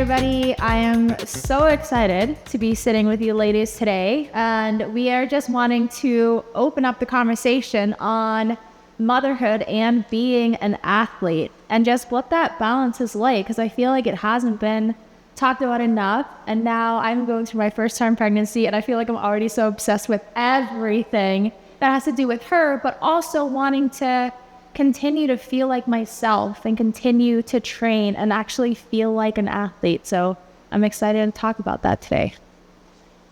everybody. I am so excited to be sitting with you ladies today, and we are just wanting to open up the conversation on motherhood and being an athlete and just what that balance is like, because I feel like it hasn't been talked about enough. And now I'm going through my first time pregnancy, and I feel like I'm already so obsessed with everything that has to do with her, but also wanting to continue to feel like myself and continue to train and actually feel like an athlete. So I'm excited to talk about that today.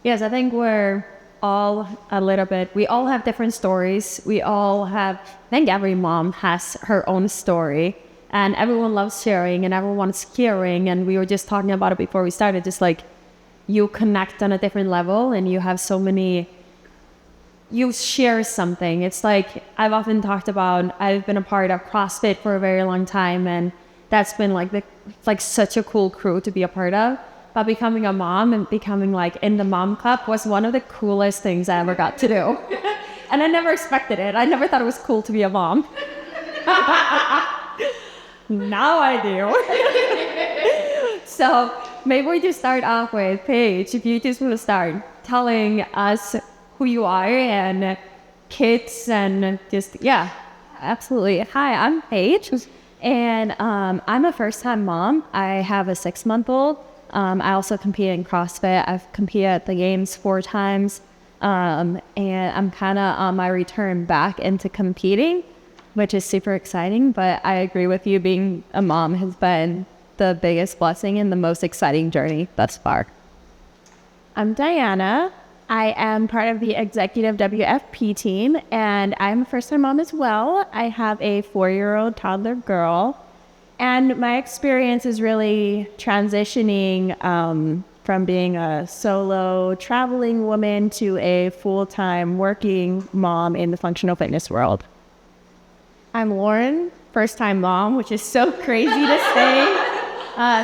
Yes, I think we're all a little bit, we all have different stories. I think every mom has her own story, and everyone loves sharing and everyone's hearing. And we were just talking about it before we started, just like you connect on a different level and you have so many, you share something. It's like I've often talked about, I've been a part of CrossFit for a very long time, and that's been like such a cool crew to be a part of. But becoming a mom and becoming like in the mom club was one of the coolest things I ever got to do. And I never expected it. I never thought it was cool to be a mom. Now I do. So maybe we just start off with Paige, if you just want to start telling us who you are and kids and just, yeah. Absolutely. Hi, I'm Paige, and I'm a first-time mom. I have a 6-month-old. I also compete in CrossFit. I've competed at the games 4 times, and I'm kind of on my return back into competing, which is super exciting. But I agree with you, being a mom has been the biggest blessing and the most exciting journey thus far. I'm Diana. I am part of the executive WFP team, and I'm a first-time mom as well. I have a 4-year-old toddler girl, and my experience is really transitioning from being a solo traveling woman to a full-time working mom in the functional fitness world. I'm Lauren, first-time mom, which is so crazy to say.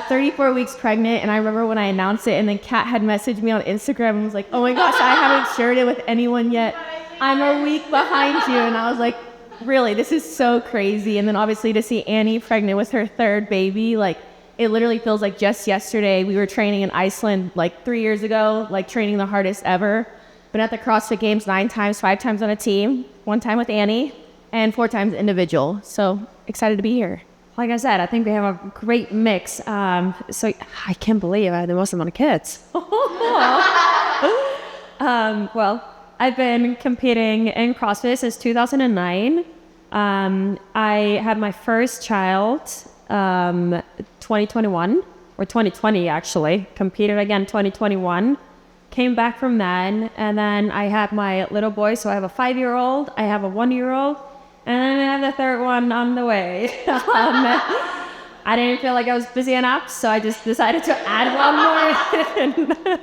34 weeks pregnant, and I remember when I announced it, and then Kat had messaged me on Instagram and was like, oh my gosh, I haven't shared it with anyone yet. I'm a week behind you. And I was like, really, this is so crazy. And then obviously to see Annie pregnant with her 3rd baby, like it literally feels like just yesterday. We were training in Iceland like 3 years ago, like training the hardest ever. Been at the CrossFit Games 9 times, 5 times on a team, 1 time with Annie, and 4 times individual. So excited to be here. Like I said, I think we have a great mix. So I can't believe I had the most amount of kids. Well, I've been competing in CrossFit since 2009. I had my first child 2021, or 2020 actually. Competed again 2021. Came back from that, and then I had my little boy. So I have a 5-year-old, I have a 1-year-old, and then I have the 3rd one on the way. I didn't feel like I was busy enough, so I just decided to add one more.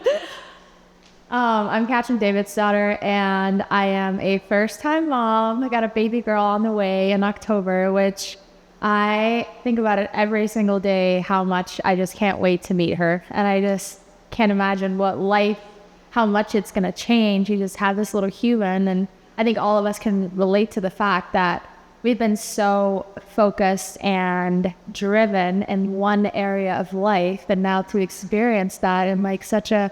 I'm Katrín Davíðsdóttir, and I am a first-time mom. I got a baby girl on the way in October, which I think about it every single day, how much I just can't wait to meet her. And I just can't imagine how much it's going to change. You just have this little human, and I think all of us can relate to the fact that we've been so focused and driven in one area of life, and now to experience that in like such a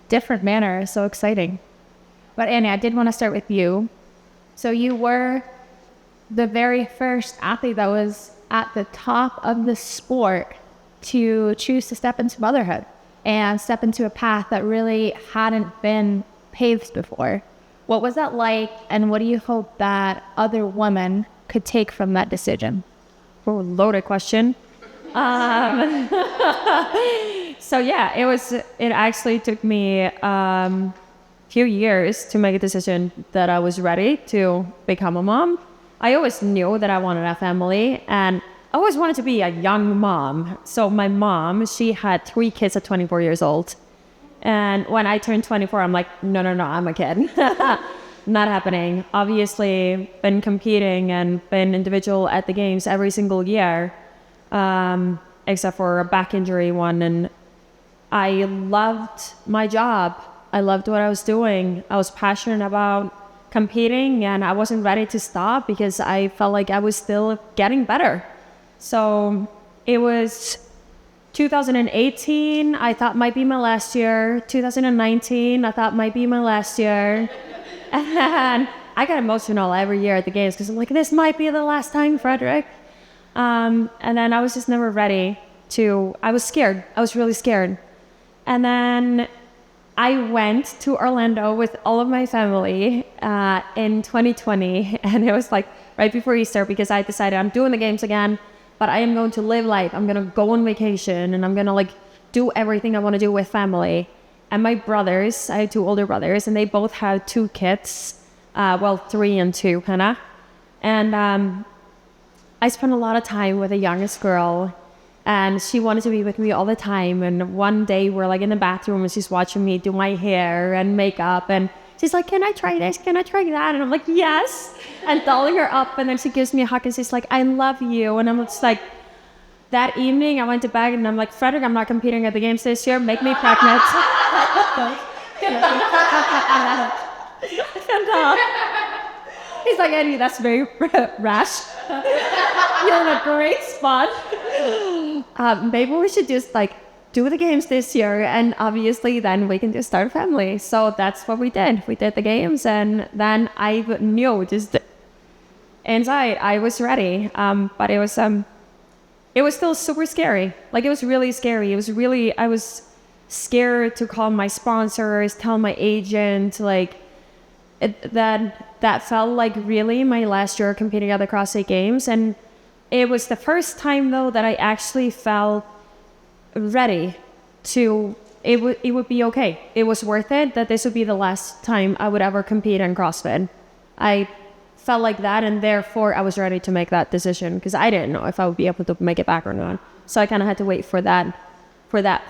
different manner is so exciting. But Annie, I did want to start with you. So you were the very first athlete that was at the top of the sport to choose to step into motherhood and step into a path that really hadn't been paved before. What was that like, and what do you hope that other women could take from that decision? Oh, loaded question. So yeah, it actually took me a few years to make a decision that I was ready to become a mom. I always knew that I wanted a family, and I always wanted to be a young mom. So my mom, she had 3 kids at 24 years old. And when I turned 24, I'm like, no, I'm a kid. Not happening. Obviously, been competing and been individual at the games every single year, except for a back injury one. And I loved my job. I loved what I was doing. I was passionate about competing, and I wasn't ready to stop because I felt like I was still getting better. So it was 2018, I thought might be my last year. 2019, I thought might be my last year. And I get emotional every year at the games because I'm like, this might be the last time, Frederick. And then I was just never ready I was scared. I was really scared. And then I went to Orlando with all of my family in 2020. And it was like right before Easter because I decided I'm doing the games again, but I am going to live life. I'm going to go on vacation and I'm going to like do everything I want to do with family. And my brothers, I have 2 older brothers, and they both had 2 kids. 3 and 2, kind of. And I spent a lot of time with the youngest girl, and she wanted to be with me all the time. And one day we're like in the bathroom and she's watching me do my hair and makeup, and she's like, can I try this? Can I try that? And I'm like, yes. And dolling her up, and then she gives me a hug and she's like, I love you. And I'm just like, that evening I went to bed and I'm like, Frederick, I'm not competing at the games this year. Make me pregnant. And he's like, Eddie, that's very rash. You're in a great spot. Maybe we should just like do the games this year, and obviously then we can just start a family. So that's what we did. We did the games, and then I knew just inside I was ready. But it was still super scary. Like, it was really scary. I was scared to call my sponsors, tell my agent, like that felt like really my last year competing at the CrossFit Games. And it was the first time though that I actually felt ready to, it would be okay. It was worth it, that this would be the last time I would ever compete in CrossFit. I felt like that, and therefore I was ready to make that decision because I didn't know if I would be able to make it back or not. So I kind of had to wait for that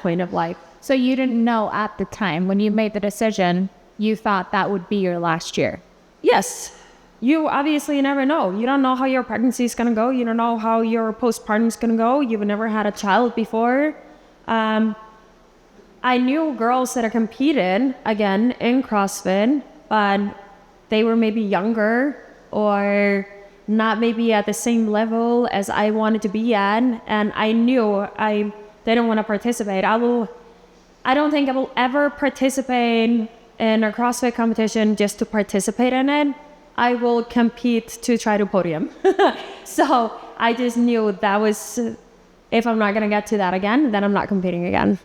point of life. So you didn't know at the time when you made the decision, you thought that would be your last year? Yes. You obviously never know. You don't know how your pregnancy is going to go. You don't know how your postpartum is going to go. You've never had a child before. I knew girls that are competed again in CrossFit, but they were maybe younger or not maybe at the same level as I wanted to be at. And I knew I didn't want to participate. I don't think I will ever participate in a CrossFit competition just to participate in it. I will compete to try to podium. So I just knew that was, if I'm not going to get to that again, then I'm not competing again.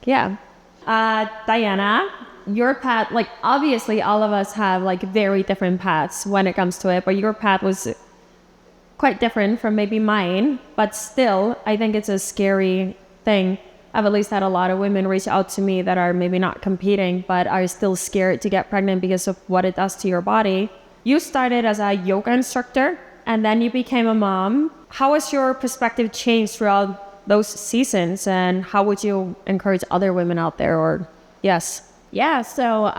Yeah. Diana, your path, like obviously all of us have like very different paths when it comes to it, but your path was quite different from maybe mine, but still I think it's a scary thing. I've at least had a lot of women reach out to me that are maybe not competing, but are still scared to get pregnant because of what it does to your body. You started as a yoga instructor, and then you became a mom. How has your perspective changed throughout those seasons, and how would you encourage other women out there? Or yes? Yeah, so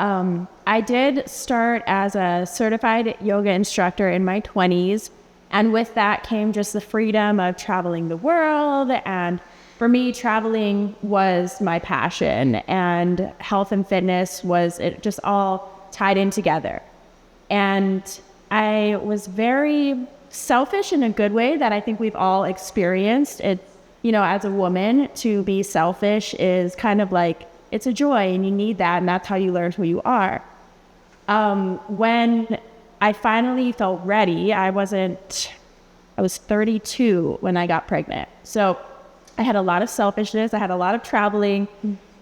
I did start as a certified yoga instructor in my 20s, and with that came just the freedom of traveling the world. And for me, traveling was my passion, and health and fitness was it just all tied in together. And I was very selfish in a good way that I think we've all experienced. It's, you know, as a woman, to be selfish is kind of like, it's a joy and you need that, and that's how you learn who you are. When I finally felt ready, I was 32 when I got pregnant. So I had a lot of selfishness, I had a lot of traveling,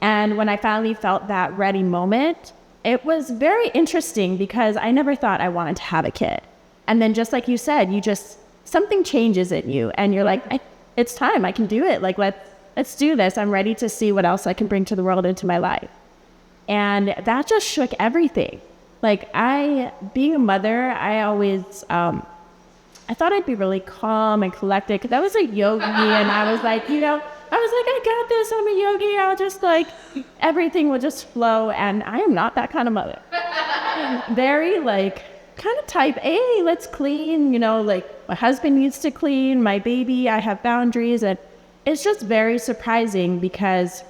and when I finally felt that ready moment, it was very interesting because I never thought I wanted to have a kid. And then just like you said, something changes in you and you're like, it's time, I can do it. Like, let's do this. I'm ready to see what else I can bring to the world into my life. And that just shook everything. Like being a mother, I always, I thought I'd be really calm and collected because I was a yogi and I was like, I got this, I'm a yogi, I'll just like, everything will just flow. And I am not that kind of mother. Very like, kind of type A, let's clean, like my husband needs to clean, my baby, I have boundaries. And it's just very surprising because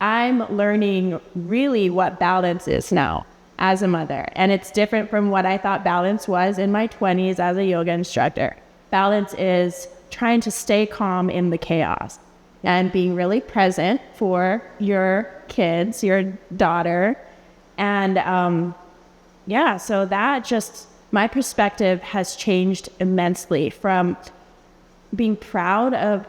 I'm learning really what balance is now as a mother. And it's different from what I thought balance was in my 20s as a yoga instructor. Balance is trying to stay calm in the chaos. and being really present for your kids, your daughter. And so that just, my perspective has changed immensely from being proud of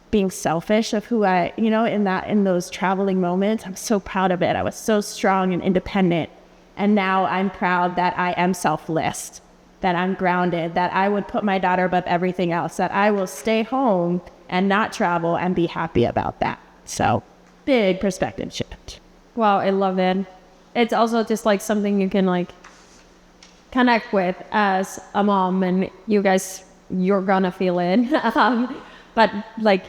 being selfish of who I, in those traveling moments. I'm so proud of it. I was so strong and independent. And now I'm proud that I am selfless, that I'm grounded, that I would put my daughter above everything else, that I will stay home and not travel and be happy about that. So big perspective shift. Wow, I love it. It's also just like something you can like connect with as a mom, and you're gonna feel it. But like,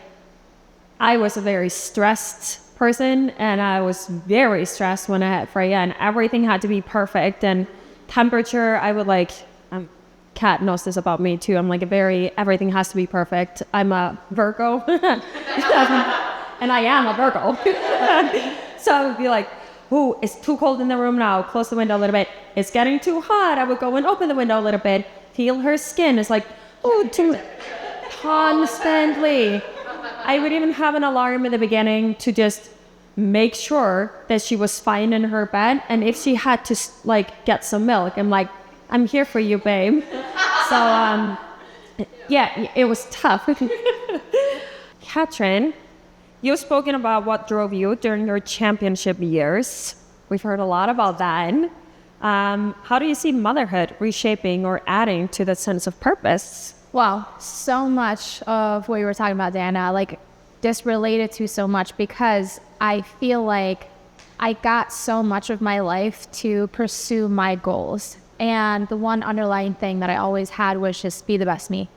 I was a very stressed person, and I was very stressed when I had Freya, and everything had to be perfect. And temperature, I would like, Kat knows this about me too. I'm like everything has to be perfect. I'm a Virgo, and I am a Virgo. So I would be like, ooh, it's too cold in the room now. Close the window a little bit. It's getting too hot. I would go and open the window a little bit. Feel her skin. It's like, oh, constantly. I would even have an alarm in the beginning to just make sure that she was fine in her bed. And if she had to like get some milk, I'm like, I'm here for you, babe. So, it was tough. Katrín, you've spoken about what drove you during your championship years. We've heard a lot about that. How do you see motherhood reshaping or adding to that sense of purpose? Wow, so much of what you were talking about, Diana, like just related to so much, because I feel like I got so much of my life to pursue my goals. And the one underlying thing that I always had was just be the best me.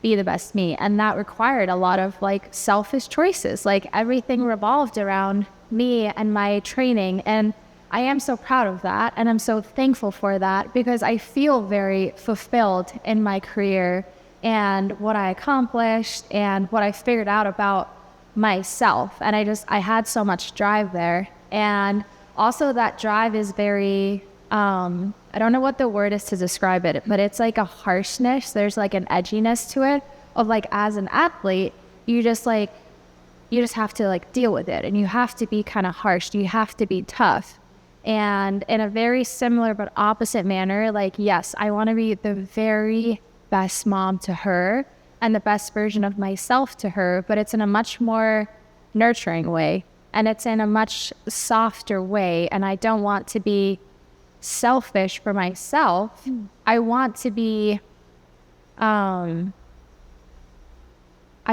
Be the best me. And that required a lot of like selfish choices. Like everything revolved around me and my training. And I am so proud of that. And I'm so thankful for that, because I feel very fulfilled in my career and what I accomplished and what I figured out about myself. And I had so much drive there. And also that drive is very, I don't know what the word is to describe it, but it's like a harshness. There's like an edginess to it of like, as an athlete, you just have to like deal with it, and you have to be kind of harsh. You have to be tough. And in a very similar but opposite manner, like, yes, I want to be the very best mom to her and the best version of myself to her, but it's in a much more nurturing way, and it's in a much softer way. And I don't want to be selfish for myself. I want to be I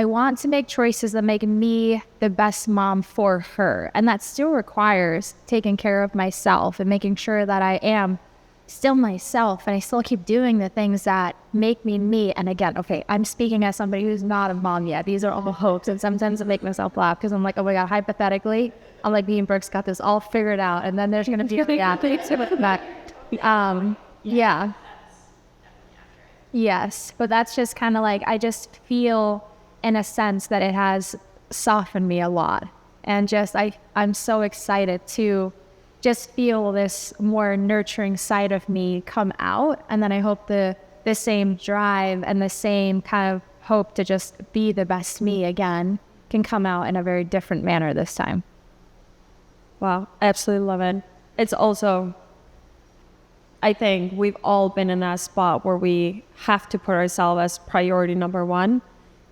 want to make choices that make me the best mom for her, and that still requires taking care of myself and making sure that I am still myself, and I still keep doing the things that make me me. And again, okay, I'm speaking as somebody who's not a mom yet. These are all hopes, and sometimes I make myself laugh because I'm like, oh my God, hypothetically, I'm like, me and Brooks got this all figured out, and then there's going to be Yes, but that's just kind of like, I just feel in a sense that it has softened me a lot. And just, I'm so excited to just feel this more nurturing side of me come out. And then I hope the same drive and the same kind of hope to just be the best me again can come out in a very different manner this time. Wow, I absolutely love it. It's also, I think we've all been in that spot where we have to put ourselves as priority number one.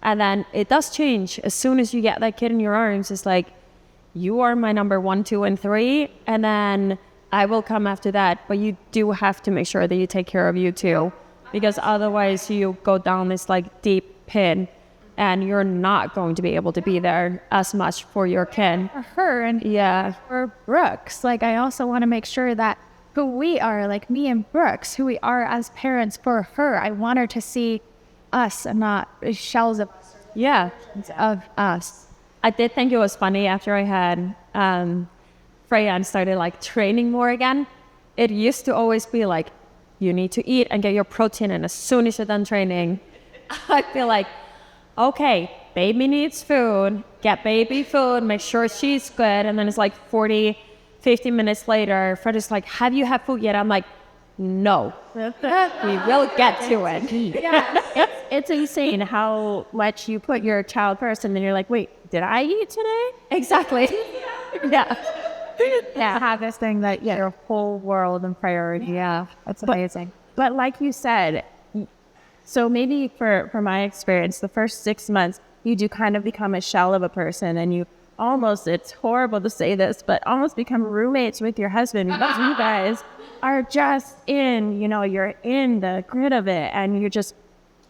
And then it does change. As soon as you get that kid in your arms, it's like, you are my number 1, 2, and 3, and then I will come after that. But you do have to make sure that you take care of you too, because otherwise you go down this like deep pit, and you're not going to be able to be there as much for your kid. For her and for Brooks. Like, I also want to make sure that who we are, like me and Brooks, who we are as parents for her, I want her to see us and not shells of us. I did think it was funny after I had Freya and started like training more again. It used to always be like, you need to eat and get your protein in as soon as you're done training. I feel like, okay, baby needs food, get baby food, make sure she's good. And then it's like 40, 50 minutes later, Fred is like, have you had food yet? I'm like, no, we will get to it. Yeah, it's insane how much you put your child first, and then you're like, wait, did I eat today? Exactly. Yeah. Yeah, have this thing that your whole world and priority. Yeah, that's amazing. But like you said, so maybe for my experience, the first 6 months, you do kind of become a shell of a person, and you almost, it's horrible to say this, but almost become roommates with your husband, because you guys are just in, you know, you're in the grit of it, and you're just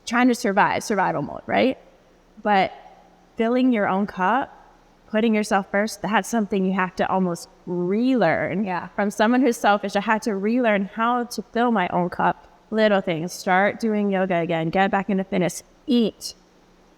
trying to survival mode, right? But filling your own cup, putting yourself first, that's something you have to almost relearn. Yeah. From someone who's selfish, I had to relearn how to fill my own cup. Little things, start doing yoga again, get back into fitness, eat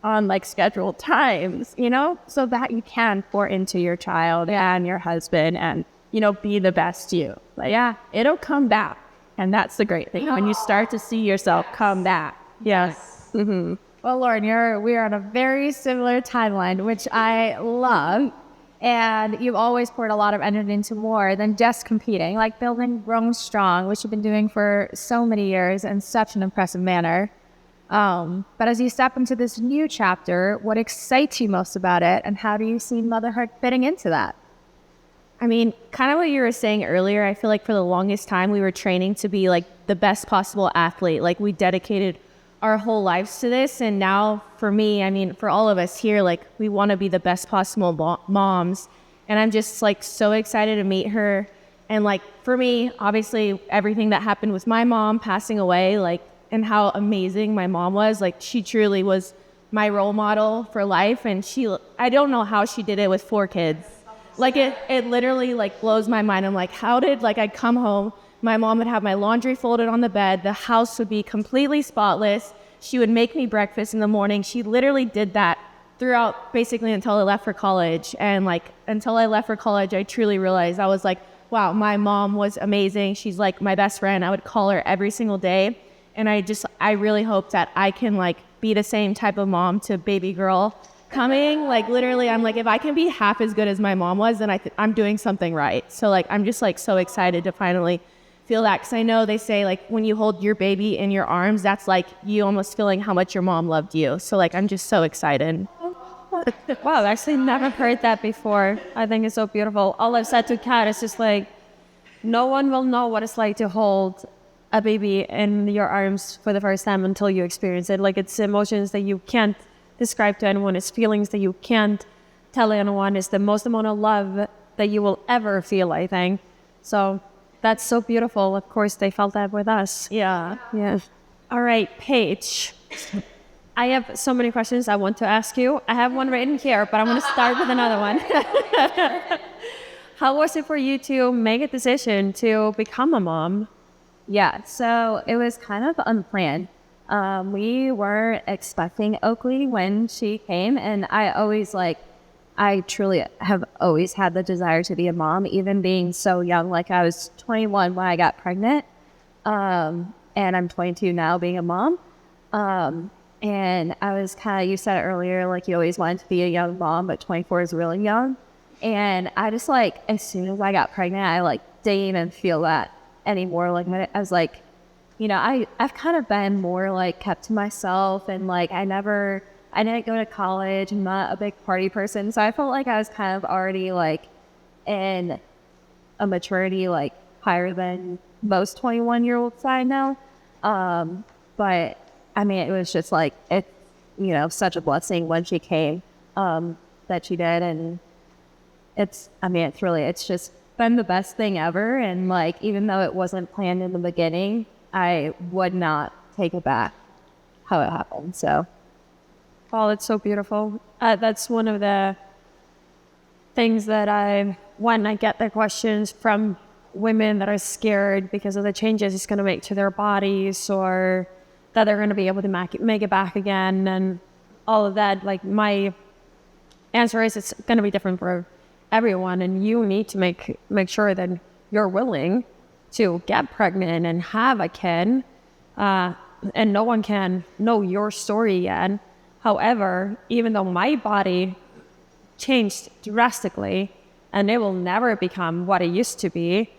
on like scheduled times, you know, so that you can pour into your child and your husband and, you know, be the best you. Like, yeah, it'll come back. And that's the great thing, when you start to see yourself come back. Yes. Mm-hmm. Well, Lauren, we are on a very similar timeline, which I love. And you've always poured a lot of energy into more than just competing, like building Grown Strong, which you've been doing for so many years in such an impressive manner. But as you step into this new chapter, what excites you most about it, and how do you see motherhood fitting into that? I mean, kind of what you were saying earlier, I feel like for the longest time we were training to be like the best possible athlete. Like we dedicated our whole lives to this. And now for me, I mean, for all of us here, like we want to be the best possible moms. And I'm just like so excited to meet her. And like for me, obviously everything that happened with my mom passing away, like, and how amazing my mom was, like she truly was my role model for life. And I don't know how she did it with 4 kids. Like it literally like blows my mind. I'm like, how did, like I'd come home, my mom would have my laundry folded on the bed, the house would be completely spotless, she would make me breakfast in the morning. She literally did that throughout basically until I left for college. And like until I left for college, I truly realized, I was like, wow, my mom was amazing. She's like my best friend. I would call her every single day. And I really hope that I can like be the same type of mom to baby girl coming. Like literally, I'm like, if I can be half as good as my mom was, then I'm doing something right. So like, I'm just like so excited to finally feel that. Cause I know they say like when you hold your baby in your arms, that's like you almost feeling how much your mom loved you. So like, I'm just so excited. Wow, I've actually never heard that before. I think it's so beautiful. All I've said to Kat is just like, no one will know what it's like to hold a baby in your arms for the first time until you experience it. Like it's emotions that you can't describe to anyone. It's feelings that you can't tell anyone. It's the most amount of love that you will ever feel, I think. So that's so beautiful. Of course, they felt that with us. Yeah. Yeah. All right, Paige. I have so many questions I want to ask you. I have one written here, but I'm going to start with another one. How was it for you to make a decision to become a mom? Yeah, so it was kind of unplanned. We weren't expecting Oakley when she came, and I truly have always had the desire to be a mom, even being so young. Like I was 21 when I got pregnant, and I'm 22 now being a mom. And I was kind of, you said it earlier, like you always wanted to be a young mom, but 24 is really young. And I just like, as soon as I got pregnant, I like didn't even feel that anymore. Like I was like, you know, I've kind of been more like kept to myself, and like I didn't go to college. I'm not a big party person. So I felt like I was kind of already like in a maturity like higher than most 21-year-olds I know. But I mean, it was just like, it, you know, such a blessing when she came, that she did. And it's just been the best thing ever. And like, even though it wasn't planned in the beginning, I would not take it back how it happened. So. Oh, it's so beautiful. That's one of the things that when I get the questions from women that are scared because of the changes it's going to make to their bodies, or that they're going to be able to make it back again, and all of that, like my answer is it's going to be different for everyone, and you need to make sure that you're willing to get pregnant and have a kid, and no one can know your story yet. However, even though my body changed drastically and it will never become what it used to be,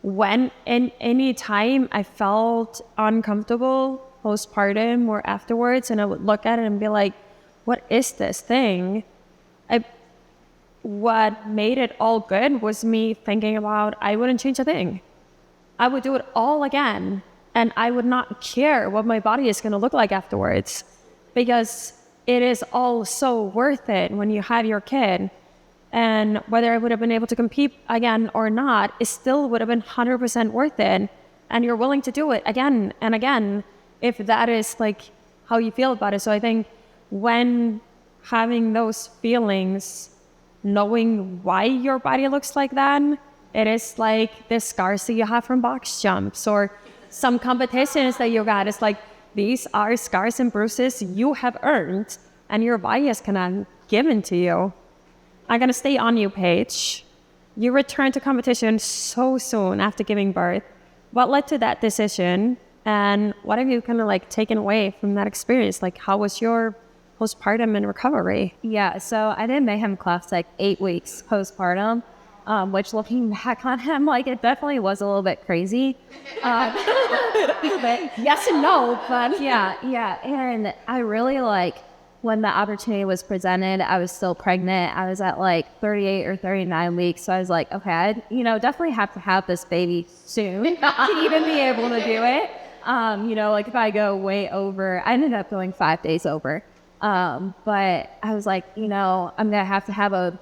when in any time I felt uncomfortable postpartum or afterwards, and I would look at it and be like, what is this thing? what made it all good was me thinking about I wouldn't change a thing. I would do it all again, and I would not care what my body is going to look like afterwards, because it is all so worth it when you have your kid. And whether I would have been able to compete again or not, it still would have been 100% worth it. And you're willing to do it again and again if that is like how you feel about it. So I think when having those feelings, knowing why your body looks like that, it is like the scars that you have from box jumps or some competitions that you got. It's like, these are scars and bruises you have earned and your body is kind of given to you. I'm going to stay on you, Paige. You returned to competition so soon after giving birth. What led to that decision? And what have you kind of like taken away from that experience? Like, how was your postpartum and recovery? Yeah, so I did Mayhem class like 8 weeks postpartum, which looking back on him, like it definitely was a little bit crazy. But yes and no, but yeah. And I really like when the opportunity was presented, I was still pregnant. I was at like 38 or 39 weeks. So I was like, okay, I definitely have to have this baby soon to even be able to do it. Like if I go way over, I ended up going 5 days over. But I was like, I'm going to have a,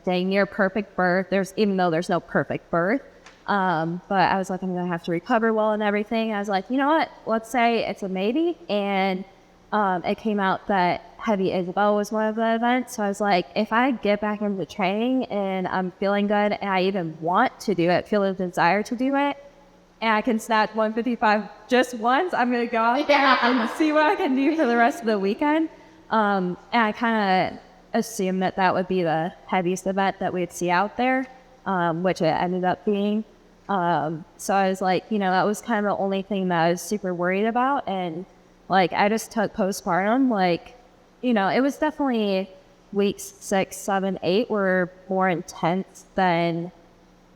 dang near perfect birth. Even though there's no perfect birth. But I was like, I'm going to have to recover well and everything. I was like, you know what? Let's say it's a maybe. And it came out that Heavy Isabel was one of the events. So I was like, if I get back into training and I'm feeling good and I even want to do it, feel a desire to do it, and I can snatch 155 just once, I'm going to go out and see what I can do for the rest of the weekend. And I kind of assumed that would be the heaviest event that we'd see out there, which it ended up being. So I was like, that was kind of the only thing that I was super worried about. And like, I just took postpartum, like, it was definitely weeks 6, 7, 8 were more intense than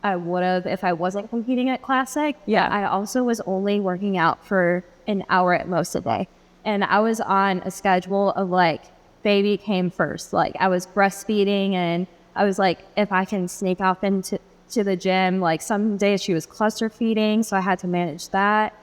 I would have if I wasn't competing at Classic. Yeah. I also was only working out for an hour at most a day. And I was on a schedule of like, baby came first. Like I was breastfeeding and I was like, if I can sneak off into the gym, like some days she was cluster feeding. So I had to manage that.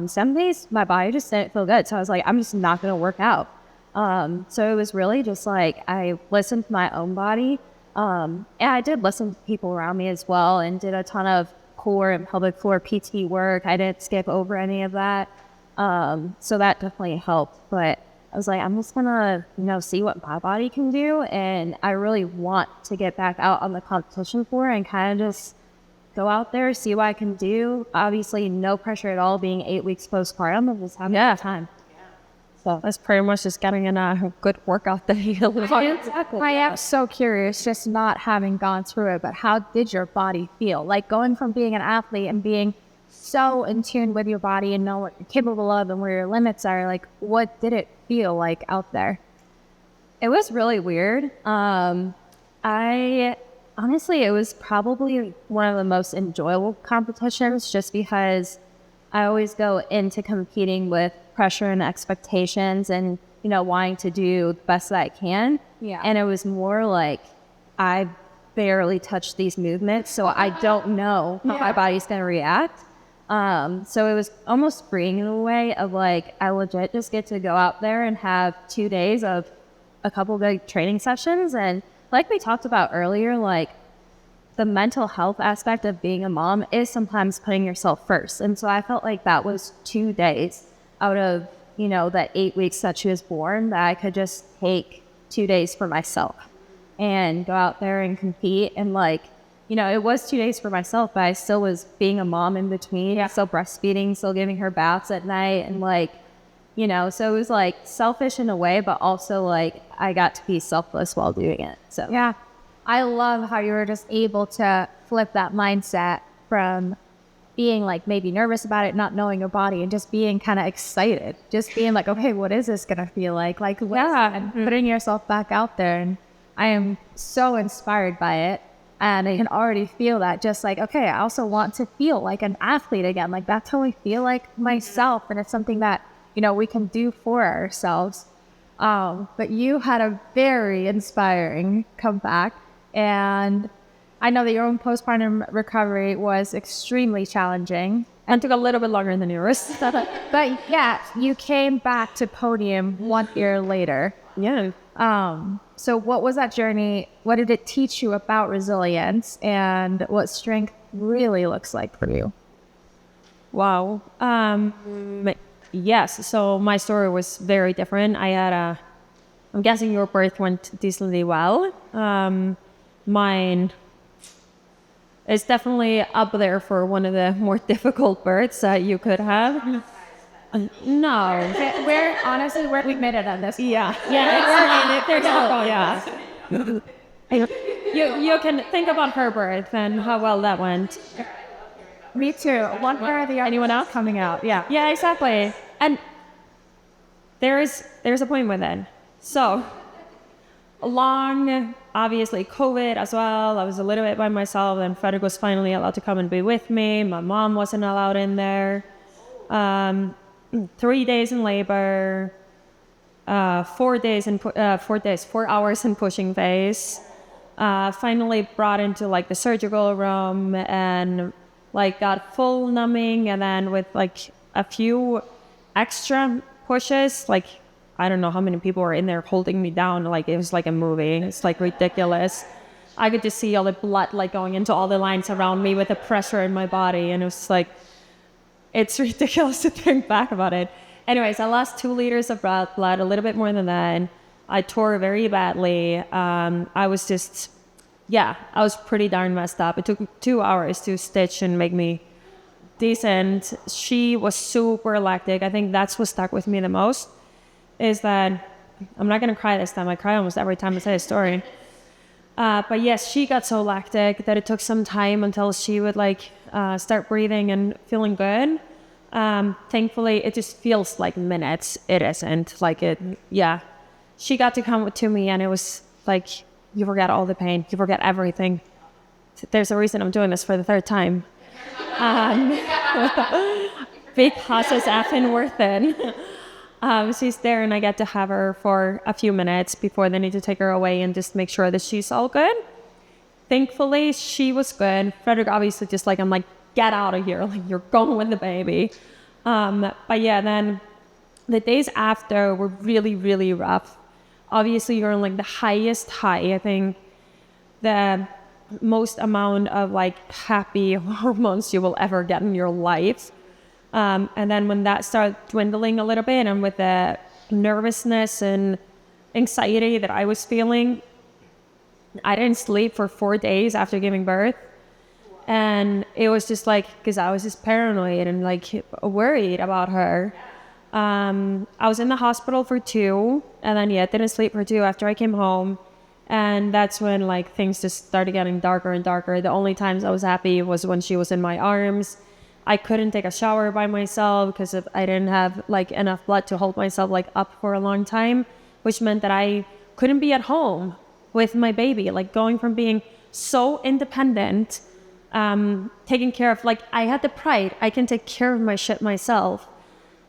Some days my body just didn't feel good. So I was like, I'm just not going to work out. So it was really just like, I listened to my own body. And I did listen to people around me as well and did a ton of core and pelvic floor PT work. I didn't skip over any of that. So that definitely helped. But I was like, I'm just going to, see what my body can do. And I really want to get back out on the competition floor and kind of just go out there, see what I can do. Obviously, no pressure at all being 8 weeks postpartum. I'm just having a good time. So that's pretty much just getting in a good workout day. Exactly. I am so curious, just not having gone through it, but how did your body feel? Like going from being an athlete and being so in tune with your body and know what you're capable of and where your limits are, like what did it feel like out there? It was really weird. Honestly, it was probably one of the most enjoyable competitions just because I always go into competing with pressure and expectations and, wanting to do the best that I can. Yeah. And it was more like I barely touched these movements, so I don't know how my body's going to react. So it was almost freeing in a way of like, I legit just get to go out there and have 2 days of a couple good training sessions. And like we talked about earlier, like the mental health aspect of being a mom is sometimes putting yourself first. And so I felt like that was 2 days out of, that 8 weeks that she was born that I could just take 2 days for myself and go out there and compete. And like, it was 2 days for myself, but I still was being a mom in between, still breastfeeding, still giving her baths at night. And like, so it was like selfish in a way, but also like I got to be selfless while doing it. So yeah, I love how you were just able to flip that mindset from being like maybe nervous about it, not knowing your body, and just being kind of excited, just being like, okay, what is this gonna feel like? Like, and putting yourself back out there. And I am so inspired by it. And I can already feel that, just like, okay, I also want to feel like an athlete again. Like that's how I feel like myself. And it's something that, we can do for ourselves. But you had a very inspiring comeback, and I know that your own postpartum recovery was extremely challenging. And took a little bit longer than yours. But yeah, you came back to podium 1 year later. Yeah. So what was that journey? What did it teach you about resilience and what strength really looks like for you? Wow. Yes. So my story was very different. I'm guessing your birth went decently well. Mine is definitely up there for one of the more difficult births that you could have. No. We've made it on this. Yeah. You can think about her birth and how well that went. Me too. One way or the other. Anyone else coming out? Yeah. Yeah, exactly. And there's a point with it. So, obviously COVID as well. I was a little bit by myself, and Frederick was finally allowed to come and be with me. My mom wasn't allowed in there. 3 days in labor, 4 hours in pushing phase. Finally brought into like the surgical room and like got full numbing, and then with like a few extra pushes, like I don't know how many people were in there holding me down. Like it was like a movie. It's like ridiculous. I could just see all the blood like going into all the lines around me with the pressure in my body. And it was like, it's ridiculous to think back about it. Anyways, I lost 2 liters of blood, a little bit more than that. I tore very badly. I was pretty darn messed up. It took 2 hours to stitch and make me decent. She was super lactic. I think that's what stuck with me the most. Is that I'm not gonna cry this time. I cry almost every time I say a story. But yes, she got so lactic that it took some time until she would like start breathing and feeling good. Thankfully, it just feels like minutes. It isn't like it. Yeah, she got to come to me, and it was like you forget all the pain, you forget everything. There's a reason I'm doing this for the 3rd time. Because it's effing worth it. She's there, and I get to have her for a few minutes before they need to take her away and just make sure that she's all good. Thankfully, she was good. Frederick obviously just like, I'm like, get out of here. Like, you're going with the baby. But yeah, then the days after were really, really rough. Obviously, you're on like the highest high. I think the most amount of like happy hormones you will ever get in your life. And then when that started dwindling a little bit, and with the nervousness and anxiety that I was feeling, I didn't sleep for 4 days after giving birth. And it was just like, because I was just paranoid and like worried about her. I was in the hospital for 2, and then didn't sleep for 2 after I came home. And that's when like things just started getting darker and darker. The only times I was happy was when she was in my arms. I couldn't take a shower by myself because I didn't have like enough blood to hold myself like up for a long time, which meant that I couldn't be at home with my baby, like going from being so independent, taking care of, like I had the pride, I can take care of my shit myself,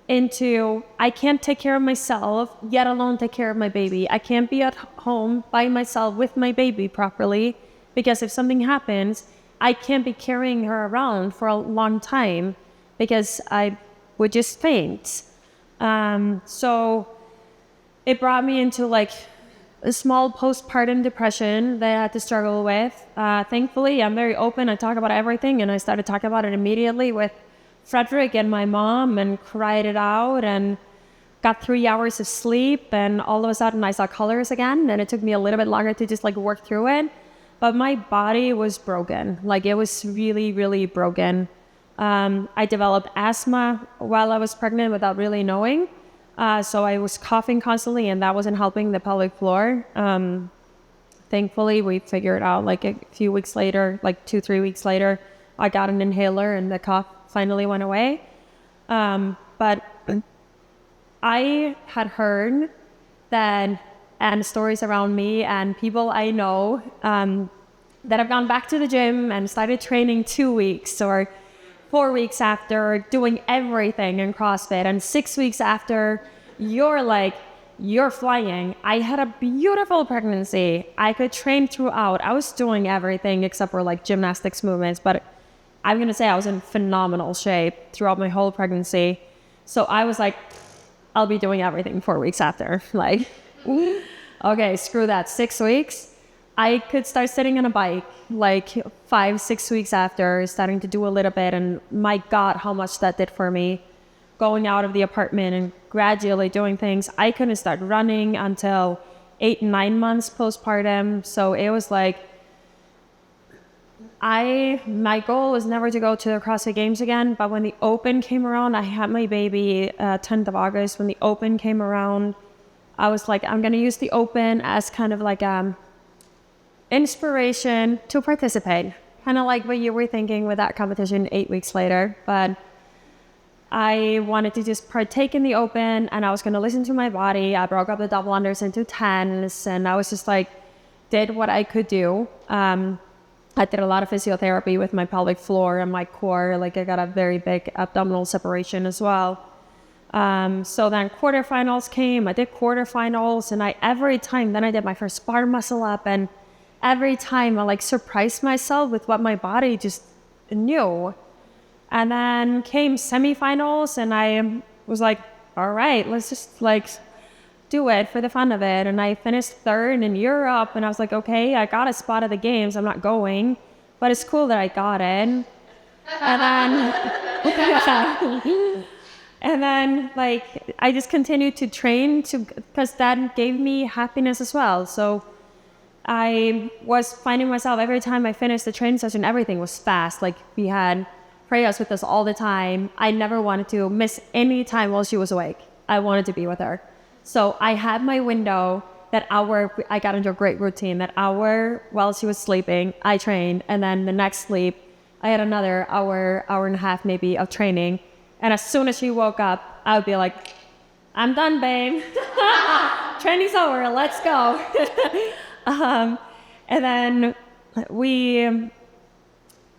into I can't take care of myself, yet alone take care of my baby. I can't be at home by myself with my baby properly, because if something happens, I can't be carrying her around for a long time because I would just faint. So it brought me into like a small postpartum depression that I had to struggle with. Thankfully, I'm very open. I talk about everything, and I started talking about it immediately with Frederick and my mom, and cried it out, and got 3 hours of sleep, and all of a sudden I saw colors again, and it took me a little bit longer to just like work through it. But my body was broken. Like it was really, really broken. I developed asthma while I was pregnant without really knowing. So I was coughing constantly, and that wasn't helping the pelvic floor. Thankfully, we figured out like a few weeks later, like 2-3 weeks later, I got an inhaler and the cough finally went away. But I had heard that, and stories around me and people I know that have gone back to the gym and started training 2 weeks or 4 weeks after doing everything in CrossFit, and 6 weeks after you're like you're flying. I had a beautiful pregnancy. I could train throughout. I was doing everything except for like gymnastics movements, but I'm going to say I was in phenomenal shape throughout my whole pregnancy. So I was like, I'll be doing everything 4 weeks after. Like, okay, screw that. 6 weeks. I could start sitting on a bike like 5-6 weeks after, starting to do a little bit. And my God, how much that did for me. Going out of the apartment and gradually doing things. I couldn't start running until 8-9 months postpartum. So it was like, my goal was never to go to the CrossFit Games again. But when the Open came around, I had my baby 10th of August. When the Open came around, I was like, I'm going to use the Open as kind of like inspiration to participate. Kind of like what you were thinking with that competition 8 weeks later. But I wanted to just partake in the Open, and I was going to listen to my body. I broke up the double unders into 10s, and I was just like, did what I could do. I did a lot of physiotherapy with my pelvic floor and my core. Like, I got a very big abdominal separation as well. So then quarterfinals came. I did quarterfinals, and every time then I did my first bar muscle up, and every time I like surprised myself with what my body just knew. And then came semifinals, and I was like, all right, let's just like do it for the fun of it. And I finished third in Europe, and I was like, okay, I got a spot at the games. I'm not going, but it's cool that I got in. And then like I just continued to train because that gave me happiness as well. So I was finding myself every time I finished the training session, everything was fast. Like, we had Freya's with us all the time. I never wanted to miss any time while she was awake. I wanted to be with her. So I had my window, that hour, I got into a great routine. That hour while she was sleeping, I trained. And then the next sleep, I had another hour and a half maybe of training. And as soon as she woke up, I would be like, I'm done, babe. Training's over, let's go. And then we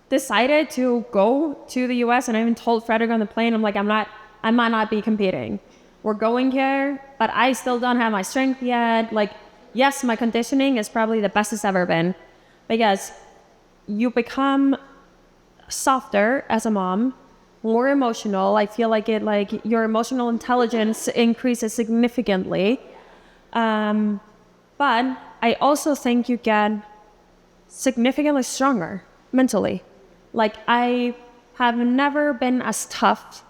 decided to go to the US, and I even told Frederick on the plane, I'm like, I might not be competing. We're going here, but I still don't have my strength yet. Like, yes, my conditioning is probably the best it's ever been, because you become softer as a mom, more emotional. I feel like your emotional intelligence increases significantly. But I also think you get significantly stronger mentally. Like, I have never been as tough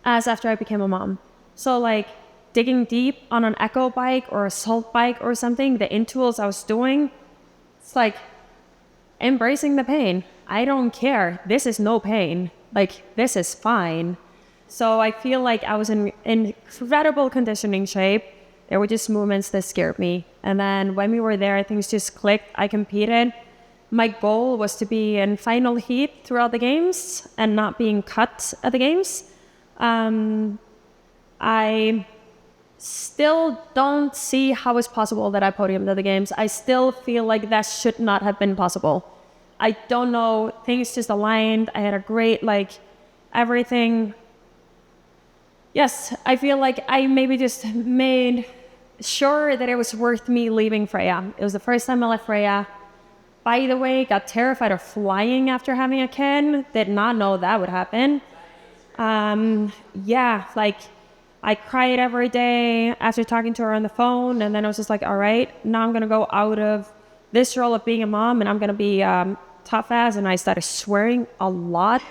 as after I became a mom. So like digging deep on an echo bike or a salt bike or something, the in-tools I was doing, it's like embracing the pain. I don't care. This is no pain. Like, this is fine. So I feel like I was in incredible conditioning shape. There were just movements that scared me. And then when we were there, things just clicked. I competed. My goal was to be in final heat throughout the games and not being cut at the games. I still don't see how it's possible that I podiumed at the games. I still feel like that should not have been possible. I don't know. Things just aligned. I had a great, everything. Yes, I feel like I maybe just made sure that it was worth me leaving Freya. It was the first time I left Freya. By the way, got terrified of flying after having a kid. Did not know that would happen. I cried every day after talking to her on the phone. And then I was just like, all right, now I'm going to go out of this role of being a mom, and I'm going to be tough as. And I started swearing a lot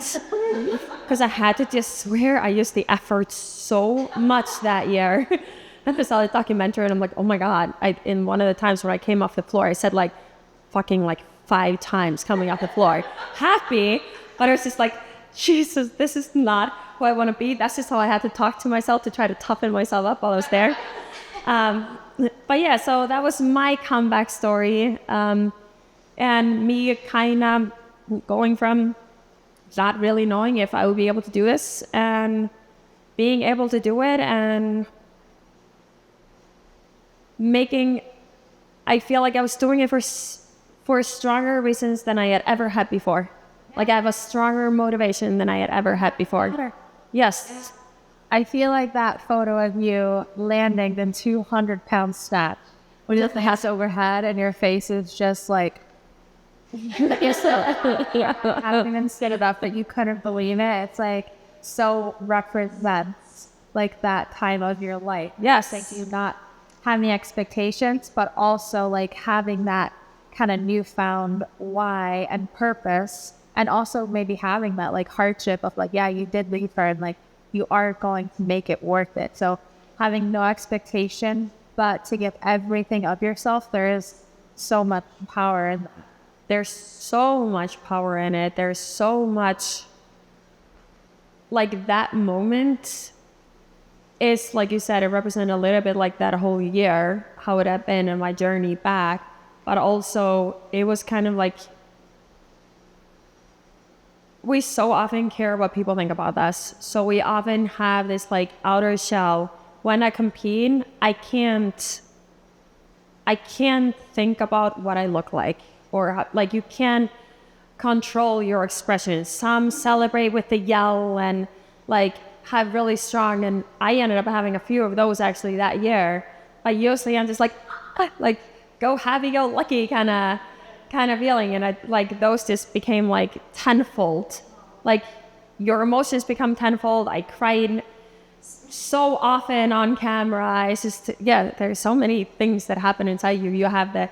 because I had to just swear. I used the F word so much that year. I saw the documentary, and I'm like, oh my God. In one of the times when I came off the floor, I said fucking 5 times coming off the floor. Happy, but I was just like, Jesus, this is not who I want to be. That's just how I had to talk to myself to try to toughen myself up while I was there. But yeah, so that was my comeback story. And me kind of going from not really knowing if I would be able to do this and being able to do it, and I feel like I was doing it for stronger reasons than I had ever had before. Like, I have a stronger motivation than I had ever had before. Yes. I feel like that photo of you landing the 200-pound snatch with just the hands overhead and your face is just like, having instead of that, but you couldn't believe it. It's like so represents like that time of your life. Yes. Like you not having expectations, but also like having that kind of newfound why and purpose, and also maybe having that like hardship of like, yeah, you did leave her and like you are going to make it worth it. So having no expectation, but to give everything of yourself, there is so much power in that. There's so much power in it. There's so much, like that moment is, like you said, it represented a little bit like that whole year, how it had been in my journey back. But also it was kind of like, we so often care what people think about us. So we often have this like outer shell. When I compete, I can't think about what I look like, or like you can't control your expressions. Some celebrate with the yell and like have really strong, and I ended up having a few of those actually that year. But usually I'm just like go happy-go-lucky kind of feeling, and I like those just became like tenfold. Like your emotions become tenfold. I cried so often on camera. It's just, yeah, there's so many things that happen inside you. You have the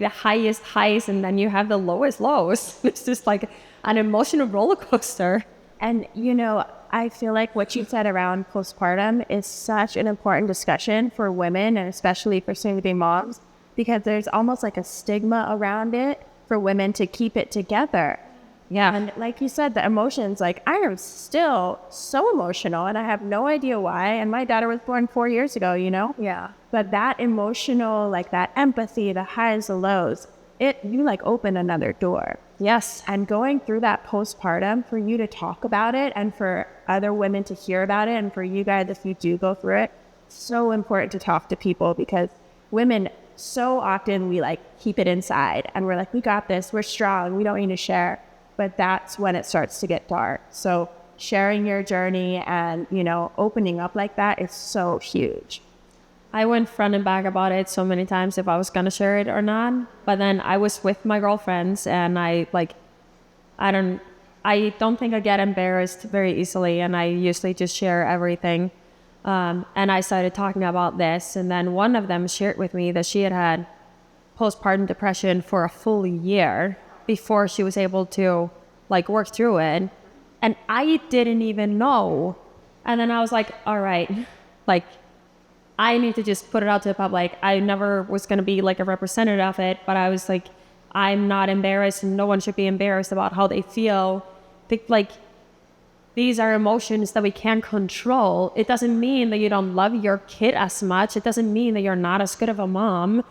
highest highs, and then you have the lowest lows. It's just like an emotional roller coaster. And, you know, I feel like what you said around postpartum is such an important discussion for women, and especially for soon-to-be moms, because there's almost like a stigma around it for women to keep it together. Yeah. And like you said, the emotions, like I am still so emotional and I have no idea why. And my daughter was born 4 years ago, you know? Yeah. But that emotional, like that empathy, the highs, the lows, you like open another door. Yes. And going through that postpartum, for you to talk about it and for other women to hear about it, and for you guys, if you do go through it, so important to talk to people, because women, so often we like keep it inside and we're like, we got this, we're strong, we don't need to share. But that's when it starts to get dark. So sharing your journey and, you know, opening up like that is so huge. I went front and back about it so many times if I was going to share it or not. But then I was with my girlfriends, and I don't think I get embarrassed very easily. And I usually just share everything. And I started talking about this. And then one of them shared with me that she had had postpartum depression for a full year before she was able to like work through it. And I didn't even know. And then I was like, all right, like, I need to just put it out to the public. I never was going to be like a representative of it, but I was like, I'm not embarrassed, and no one should be embarrassed about how they feel. Like, these are emotions that we can't control. It doesn't mean that you don't love your kid as much. It doesn't mean that you're not as good of a mom.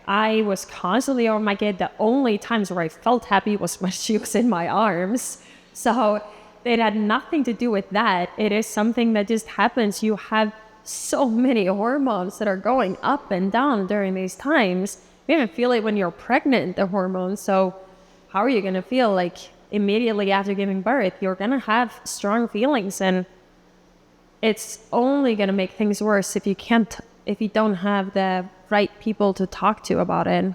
I was constantly over my kid. The only times where I felt happy was when she was in my arms. So it had nothing to do with that. It is something that just happens. You have so many hormones that are going up and down during these times. You even feel it when you're pregnant, the hormones. So how are you going to feel like immediately after giving birth? You're going to have strong feelings, and it's only going to make things worse if you don't have the right people to talk to about it.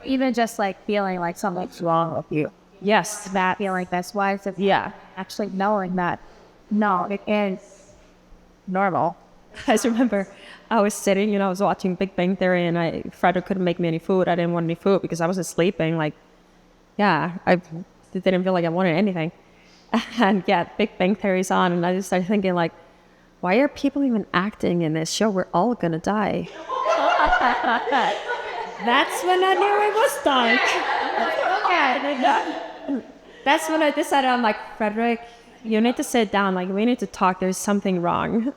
Even just like feeling like something's wrong with you. Yes. That feeling, that's why it's Yeah. actually knowing that, no, it is normal. I just remember I was sitting, I was watching Big Bang Theory, and Frederick couldn't make me any food. I didn't want any food because I wasn't sleeping. Like, yeah, I didn't feel like I wanted anything. And yeah, Big Bang Theory's on, and I just started thinking, like, why are people even acting in this show? We're all gonna die. That's when I knew it was dark. That's when I decided, I'm like, Frederick, you need to sit down. Like, we need to talk. There's something wrong.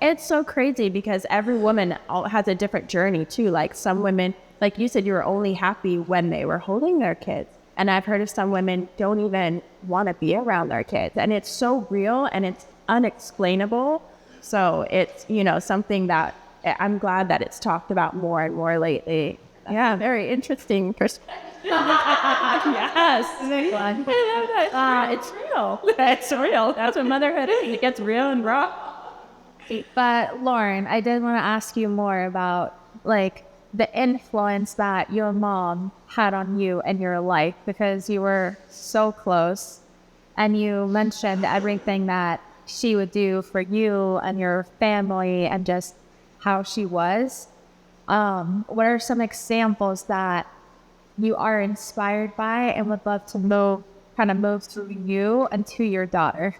It's so crazy because every woman has a different journey too. Like some women, like you said, you were only happy when they were holding their kids. And I've heard of some women don't even want to be around their kids. And it's so real and it's unexplainable. So it's, something that I'm glad that it's talked about more and more lately. Yeah, very interesting perspective. Yes. It's real. It's real. That's what motherhood is. It gets real and raw. But Lauren, I did want to ask you more about like the influence that your mom had on you and your life, because you were so close and you mentioned everything that she would do for you and your family and just how she was. What are some examples that you are inspired by and would love to move through you and to your daughter?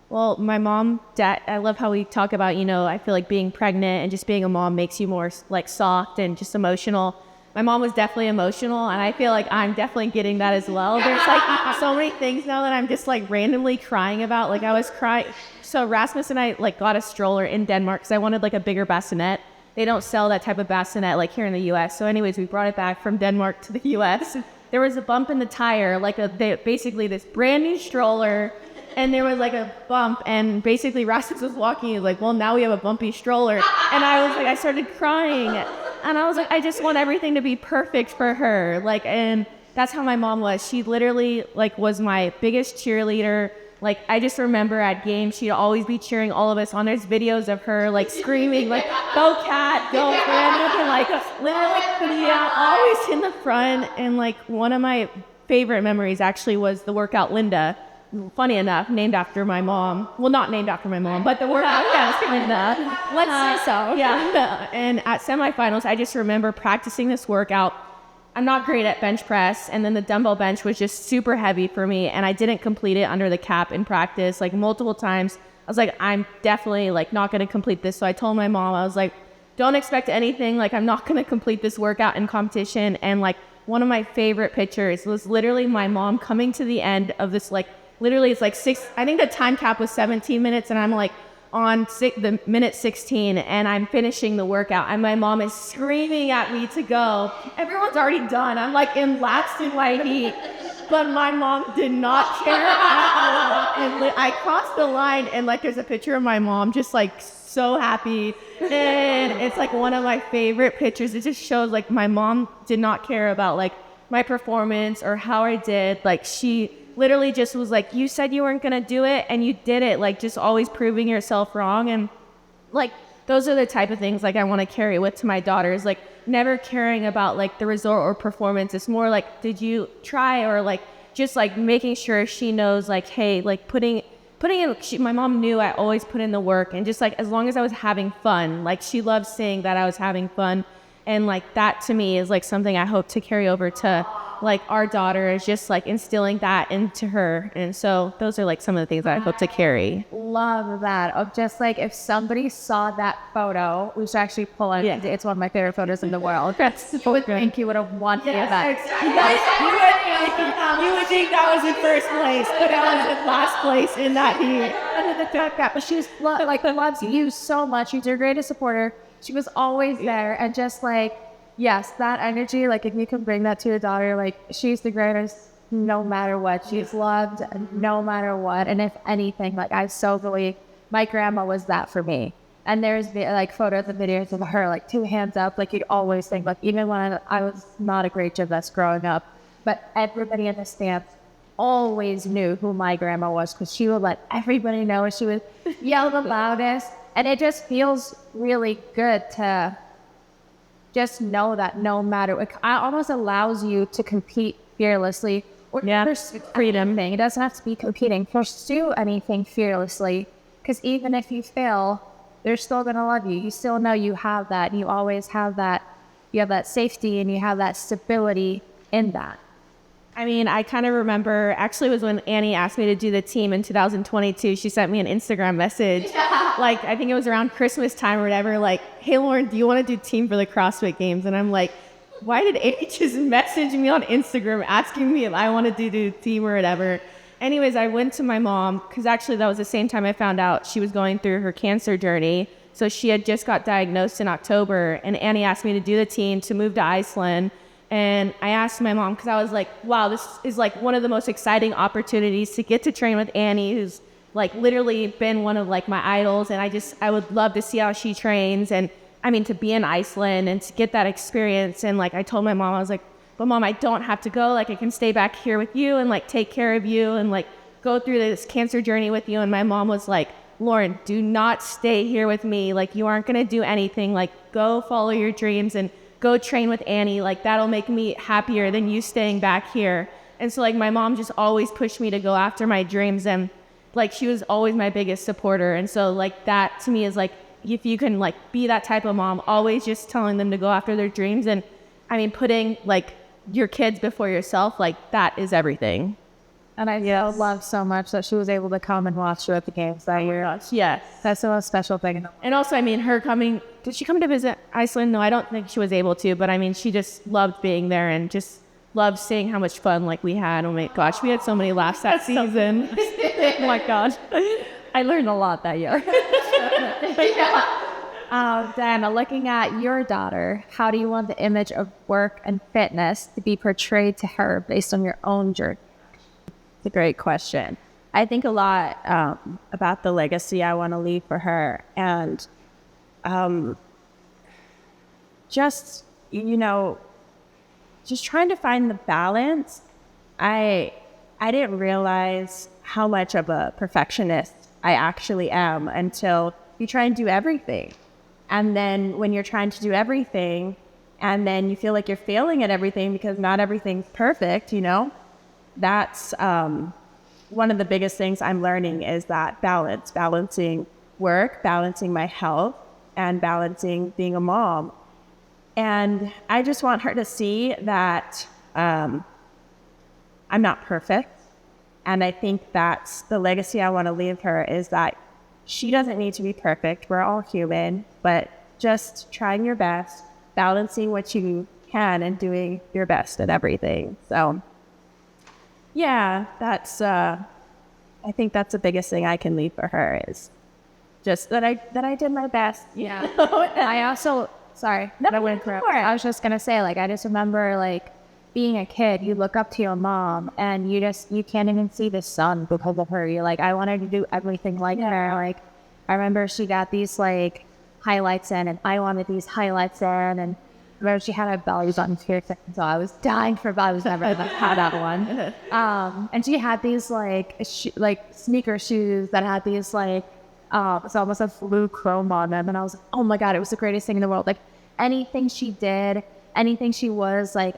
Well, my mom, dad, I love how we talk about, I feel like being pregnant and just being a mom makes you more like soft and just emotional. My mom was definitely emotional, and I feel like I'm definitely getting that as well. There's like so many things now that I'm just like randomly crying about. Like I was crying. So Rasmus and I like got a stroller in Denmark because I wanted like a bigger bassinet. They don't sell that type of bassinet like here in the US. So anyways, we brought it back from Denmark to the US. There was a bump in the tire, like basically this brand new stroller. And there was like a bump, and basically Rasmus was walking. He was like, well, now we have a bumpy stroller. And I started crying. And I was like, I just want everything to be perfect for her. Like, and that's how my mom was. She literally like was my biggest cheerleader. Like, I just remember at games, she'd always be cheering all of us on. There's videos of her like screaming, like, go Cat, go Brandon, and like literally, always in the front. And like one of my favorite memories actually was the workout Linda. Funny enough, named after my mom. Well, not named after my mom, but the workout, Linda. Let's say so. Yeah. And at semifinals, I just remember practicing this workout. I'm not great at bench press, and then the dumbbell bench was just super heavy for me, and I didn't complete it under the cap in practice, like multiple times. I was like, I'm definitely like not going to complete this. So I told my mom, I was like, don't expect anything. Like, I'm not going to complete this workout in competition. And like one of my favorite pictures was literally my mom coming to the end of this, like, literally, it's like I think the time cap was 17 minutes, and I'm like on the minute 16, and I'm finishing the workout, and my mom is screaming at me to go. Everyone's already done. I'm like in laps in my heat, but my mom did not care at all. And I crossed the line, and like there's a picture of my mom just like so happy, and it's like one of my favorite pictures. It just shows like my mom did not care about like my performance or how I did. Like she literally just was like, you said you weren't going to do it and you did it. Like just always proving yourself wrong. And like, those are the type of things like I want to carry with to my daughters, like never caring about like the result or performance. It's more like, did you try? Or like, just like making sure she knows like, hey, like putting in, my mom knew I always put in the work, and just like, as long as I was having fun, like she loved seeing that I was having fun. And like, that to me is like something I hope to carry over to like our daughter, is just like instilling that into her. And so those are like some of the things that I hope to carry. Love that. Of just like, if somebody saw that photo, we should actually pull it. Yeah. It's one of my favorite photos in the world. I would think you would have wanted that. You would think that was in first place, but I was in last place in that heat. But she was like, loves you so much. She's your greatest supporter. She was always there, and just like, yes, that energy, like if you can bring that to your daughter, like she's the greatest no matter what. She's loved no matter what. And if anything, like I so believe my grandma was that for me. And there's like photos and videos of her, like 2 hands up, like you'd always think, like even when I was not a great gymnast growing up, but everybody in the stands always knew who my grandma was, because she would let everybody know, and she would yell the loudest. And it just feels really good to just know that no matter, it almost allows you to compete fearlessly, or pursue freedom thing. It doesn't have to be competing. Pursue anything fearlessly, because even if you fail, they're still going to love you. You still know you have that. And you always have that. You have that safety, and you have that stability in that. I mean, I kind of remember, actually it was when Annie asked me to do the team in 2022. She sent me an Instagram message. Like, I think it was around Christmas time or whatever, like, hey, Lauren, do you want to do team for the CrossFit Games? And I'm like, why did Annie just message me on Instagram asking me if I wanted to do team or whatever? Anyways, I went to my mom, because actually that was the same time I found out she was going through her cancer journey. So she had just got diagnosed in October, and Annie asked me to do the team to move to Iceland. And I asked my mom, because I was like, wow, this is like one of the most exciting opportunities to get to train with Annie, who's like literally been one of like my idols. And I would love to see how she trains. And to be in Iceland and to get that experience. And like, I told my mom, I was like, but Mom, I don't have to go. Like, I can stay back here with you and like take care of you and like go through this cancer journey with you. And my mom was like, Lauren, do not stay here with me. Like, you aren't going to do anything. Like, go follow your dreams and go train with Annie. Like, that'll make me happier than you staying back here. And so like, my mom just always pushed me to go after my dreams. And like, she was always my biggest supporter. And so like, that to me is like, if you can like be that type of mom, always just telling them to go after their dreams. And putting like your kids before yourself, like that is everything. And I love so much that she was able to come and watch you at the games that year. Yes. That's the most special thing. And also, her coming, did she come to visit Iceland? No, I don't think she was able to, but she just loved being there and just loved seeing how much fun like we had. Oh my gosh, we had so many laughs that season. Oh my gosh. I learned a lot that year. Diana, looking at your daughter, how do you want the image of work and fitness to be portrayed to her based on your own journey? It's a great question. I think a lot about the legacy I want to leave for her, and just trying to find the balance. I didn't realize how much of a perfectionist I actually am until you try and do everything. And then when you're trying to do everything and then you feel like you're failing at everything because not everything's perfect, that's one of the biggest things I'm learning is that balancing work, balancing my health, and balancing being a mom. And I just want her to see that I'm not perfect. And I think that's the legacy I want to leave her, is that she doesn't need to be perfect. We're all human, but just trying your best, balancing what you can and doing your best at everything. So yeah, that's, I think that's the biggest thing I can leave for her, is just that I did my best. Yeah. I also, sorry, I went through. I was just going to say, like, I just remember like being a kid, you look up to your mom and you can't even see the sun because of her. You're like, I wanted to do everything like her. Like, I remember she got these like highlights in and I wanted these highlights in, and I remember she had a belly button piercing, so I was dying for belly. I was never had that one. And she had these like sneaker shoes that had these like it's almost a blue chrome on them, and I was like, oh my god, it was the greatest thing in the world. Like, anything she did, anything she was, like,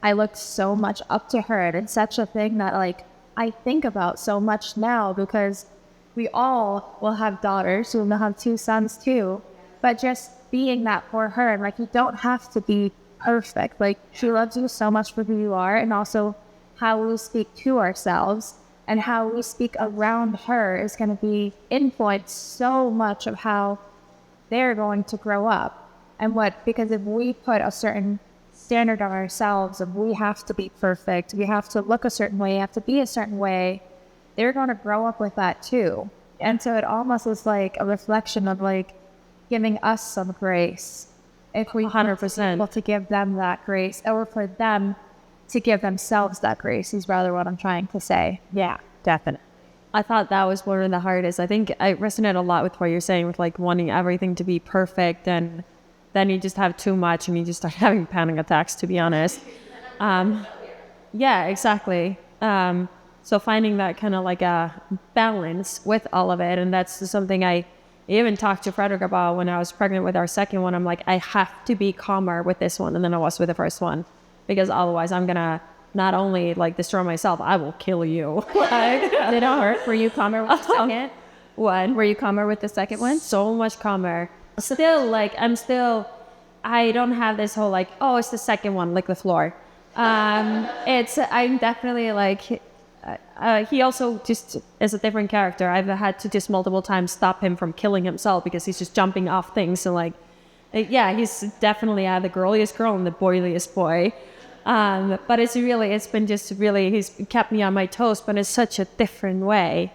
I looked so much up to her, and it's such a thing that like I think about so much now, because we all will have daughters, we'll have 2 sons too, but just being that for her, and like, you don't have to be perfect. Like, she loves you so much for who you are, and also how we speak to ourselves and how we speak around her is going to be influenced so much of how they're going to grow up. And because if we put a certain standard on ourselves and we have to be perfect, we have to look a certain way, have to be a certain way, they're going to grow up with that too. And so it almost is like a reflection of like giving us some grace. If we 100% able to give them that grace, or for them to give themselves that grace, is rather what I'm trying to say. Yeah, definitely. I thought that was one of the hardest. I think I resonate a lot with what you're saying, with like wanting everything to be perfect, and then you just have too much and you just start having panic attacks, to be honest. Yeah, exactly. So finding that kind of like a balance with all of it. And that's something I even talked to Frederick about when I was pregnant with our second one. I'm like, I have to be calmer with this one than I was with the first one, because otherwise I'm going to not only like destroy myself, I will kill you. Like, did it hurt? Were you calmer with the second? What? Were you calmer with the second one? So much calmer. Still, like, I don't have this whole like, oh, it's the second one, like the floor. I'm definitely like, he also just is a different character. I've had to just multiple times stop him from killing himself because he's just jumping off things. And like, yeah, he's definitely the girliest girl and the boiliest boy. But it's been just really, he's kept me on my toes, but in such a different way.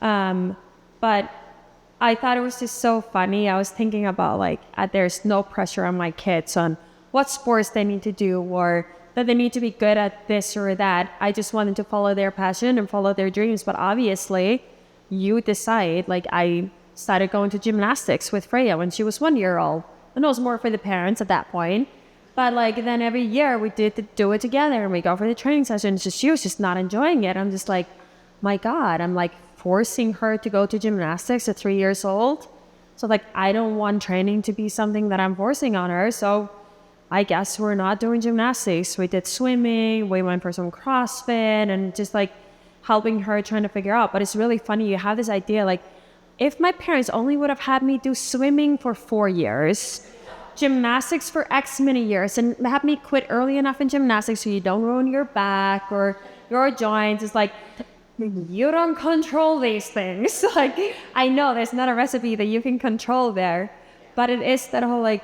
But I thought it was just so funny. I was thinking about like, there's no pressure on my kids on what sports they need to do or that they need to be good at this or that. I just wanted to follow their passion and follow their dreams. But obviously, you decide. Like, I started going to gymnastics with Freya when she was 1 year old. And it was more for the parents at that point. But like then every year we did do it together and we go for the training session. She was just not enjoying it. I'm just like, my God, I'm like forcing her to go to gymnastics at 3 years old. So like, I don't want training to be something that I'm forcing on her. So I guess we're not doing gymnastics. We did swimming. We went for some CrossFit and just like helping her trying to figure out. But it's really funny. You have this idea like, if my parents only would have had me do swimming for 4 years, gymnastics for X many years, and have me quit early enough in gymnastics so you don't ruin your back or your joints, it's like, you don't control these things. Like, I know there's not a recipe that you can control there, but it is that whole like,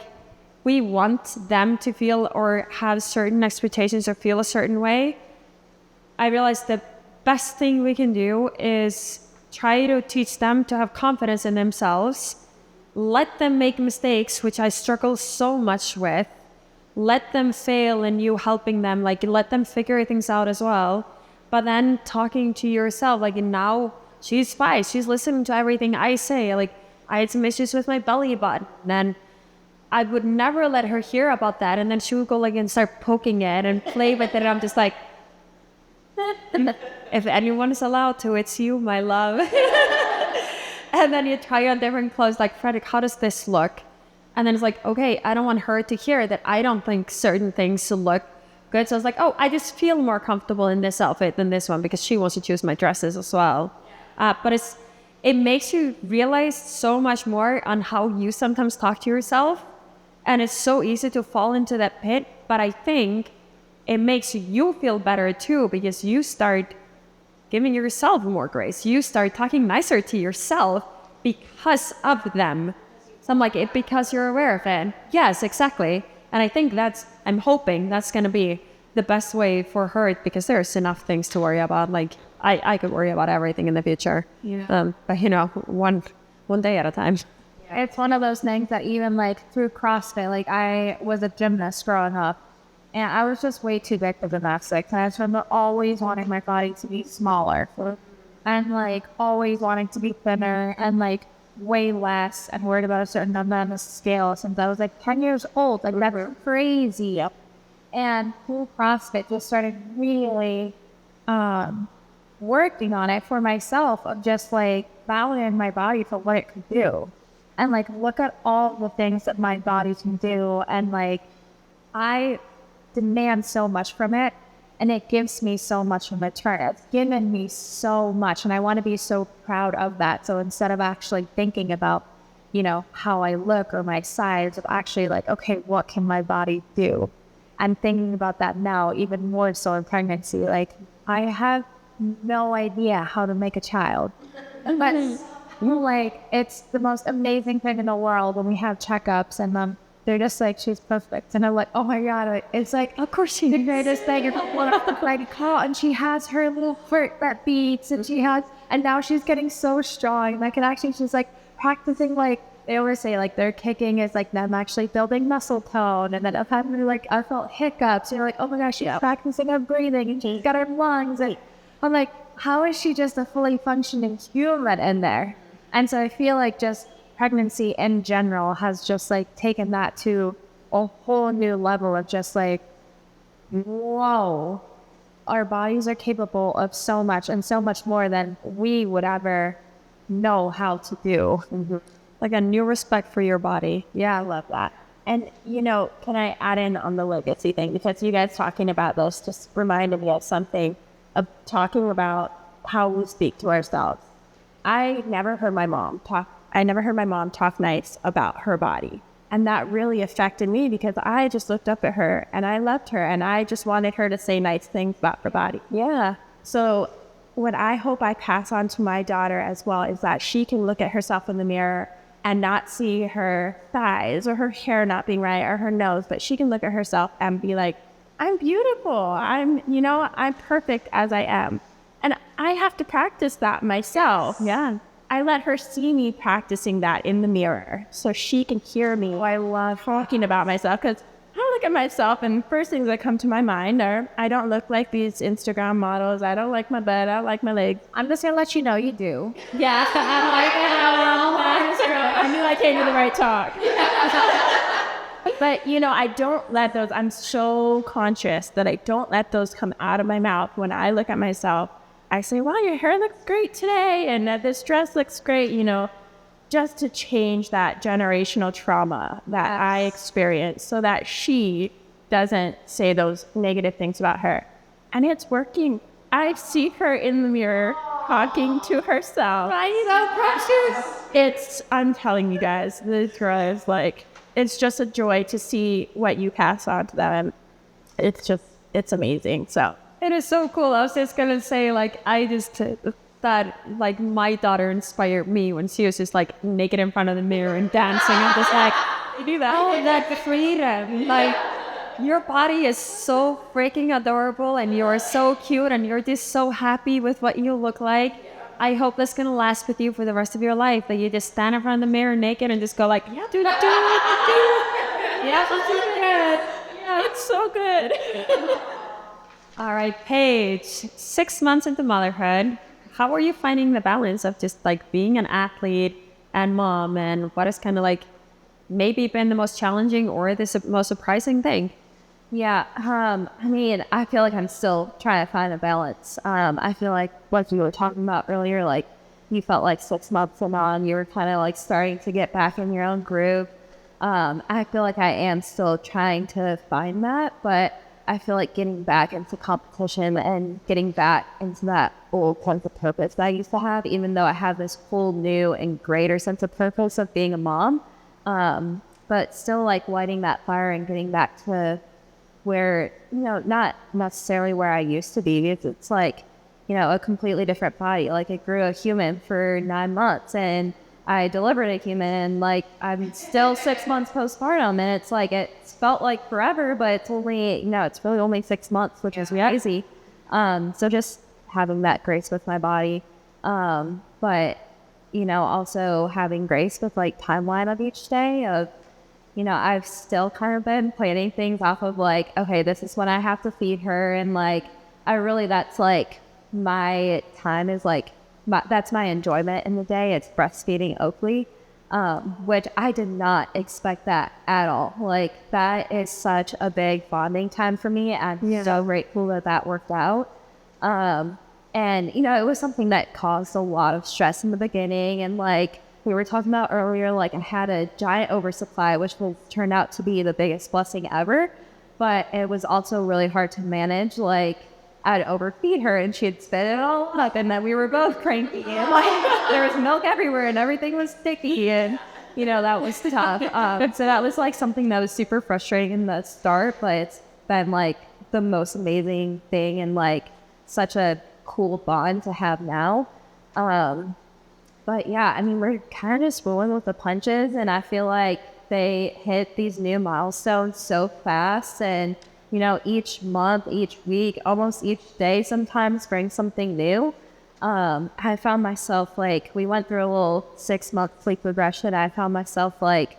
we want them to feel or have certain expectations or feel a certain way. I realized the best thing we can do is try to teach them to have confidence in themselves. Let them make mistakes, which I struggle so much with. Let them fail and you helping them, like let them figure things out as well. But then talking to yourself, like now she's fine. She's listening to everything I say. Like I had some issues with my belly button. Then I would never let her hear about that. And then she would go like and start poking it and play with it. And I'm just like, if anyone is allowed to, it's you, my love. And then you try on different clothes, like, Frederick, how does this look? And then it's like, okay, I don't want her to hear that I don't think certain things should look good. So I was like, oh, I just feel more comfortable in this outfit than this one because she wants to choose my dresses as well. But it makes you realize so much more on how you sometimes talk to yourself. And it's so easy to fall into that pit. But I think it makes you feel better too because you start giving yourself more grace. You start talking nicer to yourself because of them. So I'm like, it because you're aware of it. Yes, exactly. And I think I'm hoping that's going to be the best way for her because there's enough things to worry about. Like I could worry about everything in the future. Yeah. But one day at a time. It's one of those things that even like through CrossFit, like I was a gymnast growing up. And I was just way too big for gymnastics. And I just remember always wanting my body to be smaller. And like always wanting to be thinner and like way less and worried about a certain amount of scale since I was like 10 years old. Like that's crazy. And through CrossFit just started really working on it for myself of just like valuing my body for what it could do. And like look at all the things that my body can do. And like I demand so much from it and it gives me so much in return. It's given me so much and I want to be so proud of that. So instead of actually thinking about, how I look or my size, of actually like, okay, what can my body do? I'm thinking about that now, even more so in pregnancy. Like I have no idea how to make a child. But like it's the most amazing thing in the world when we have checkups and they're just like, she's perfect. And I'm like, oh my God. It's like, of course she's the greatest thing. You're one of the right call. And she has her little heart that beats and now she's getting so strong. Like, and actually she's like practicing, like, they always say like their kicking is like them actually building muscle tone. And then I've had I felt hiccups. You're like, oh my gosh, she's practicing her breathing and she's got her lungs. And I'm like, how is she just a fully functioning human in there? And so I feel like just pregnancy in general has just like taken that to a whole new level of just like, whoa, our bodies are capable of so much and so much more than we would ever know how to do. Mm-hmm. Like a new respect for your body. Yeah, I love that. And, can I add in on the legacy thing? Because you guys talking about those just reminded me of something, of talking about how we speak to ourselves. I never heard my mom talk nice about her body. And that really affected me because I just looked up at her and I loved her and I just wanted her to say nice things about her body. Yeah. So what I hope I pass on to my daughter as well is that she can look at herself in the mirror and not see her thighs or her hair not being right or her nose, but she can look at herself and be like, I'm beautiful. I'm perfect as I am. And I have to practice that myself. Yeah. I let her see me practicing that in the mirror so she can hear me. I love talking about myself because I look at myself and first things that come to my mind are, I don't look like these Instagram models. I don't like my butt. I don't like my legs. I'm just going to let you know you do. Yeah, I like it. I knew I came to the right talk. But, I don't let those, I'm so conscious that I don't let those come out of my mouth. When I look at myself, I say, wow, your hair looks great today. And this dress looks great, just to change that generational trauma that I experienced so that she doesn't say those negative things about her. And it's working. I see her in the mirror talking to herself. I'm telling you guys, this girl is like, it's just a joy to see what you pass on to them. It's amazing. So it is so cool. I was just going to say, like, I just thought, like, my daughter inspired me when she was just, like, naked in front of the mirror and dancing. I'm just like, you do that? Oh, that freedom. Like, your body is so freaking adorable and you're so cute and you're just so happy with what you look like. I hope that's going to last with you for the rest of your life. That you just stand in front of the mirror naked and just go like, yeah, do that, do it. Yeah, that's so good. Yeah, it's so good. All right, Paige, 6 months into motherhood, how are you finding the balance of just like being an athlete and mom, and what has kind of like maybe been the most challenging or the most surprising thing? Yeah, I mean, I feel like I'm still trying to find a balance. I feel like what you were talking about earlier, like you felt like 6 months on, you were kind of like starting to get back in your own groove. I feel like I am still trying to find that, but I feel like getting back into competition and getting back into that old sense of purpose that I used to have, even though I have this whole new and greater sense of purpose of being a mom, but still like lighting that fire and getting back to where, not necessarily where I used to be. It's like, a completely different body. Like I grew a human for 9 months and I delivered a human, and like I'm still 6 months postpartum, and it's like it's felt like forever, but it's only, it's really only 6 months, which is crazy. So just having that grace with my body, but also having grace with like timeline of each day of, I've still kind of been planning things off of like, okay, this is when I have to feed her. And like, that's like my time is like, that's my enjoyment in the day. It's breastfeeding Oakley, which I did not expect that at all. Like that is such a big bonding time for me. I'm so grateful that worked out. And, it was something that caused a lot of stress in the beginning. And like, we were talking about earlier, like I had a giant oversupply, which turned out to be the biggest blessing ever. But it was also really hard to manage. Like I'd overfeed her and she'd spit it all up, and then we were both cranky and like there was milk everywhere and everything was sticky, and that was tough. So that was like something that was super frustrating in the start, but it's been like the most amazing thing and like such a cool bond to have now. But yeah, I mean, we're kind of just rolling with the punches, and I feel like they hit these new milestones so fast, and each month, each week, almost each day sometimes brings something new. I found myself like, we went through a little 6-month sleep regression. I found myself like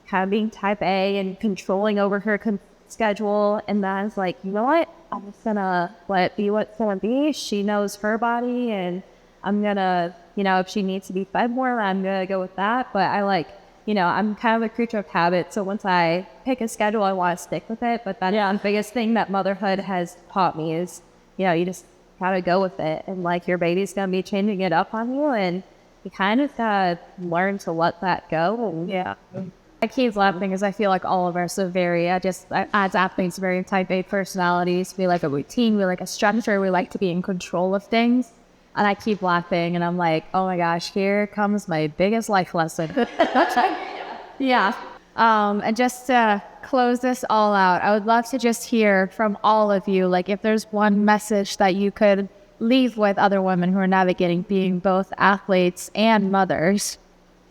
having type A and controlling over her schedule, and then I was like, you know what? I'm just gonna let it be what's gonna be. She knows her body, and I'm gonna, if she needs to be fed more, I'm gonna go with that. But I like, I'm kind of a creature of habit. So once I pick a schedule, I want to stick with it. But that's the biggest thing that motherhood has taught me is, you just gotta go with it. And like your baby's gonna be changing it up on you, and you kind of gotta learn to let that go. And I keep laughing because I feel like all of us are as athletes, very type A personalities. We like a routine, we like a structure, we like to be in control of things. And I keep laughing, and I'm like, oh my gosh, here comes my biggest life lesson. And just to close this all out, I would love to just hear from all of you, like if there's one message that you could leave with other women who are navigating being both athletes and mothers,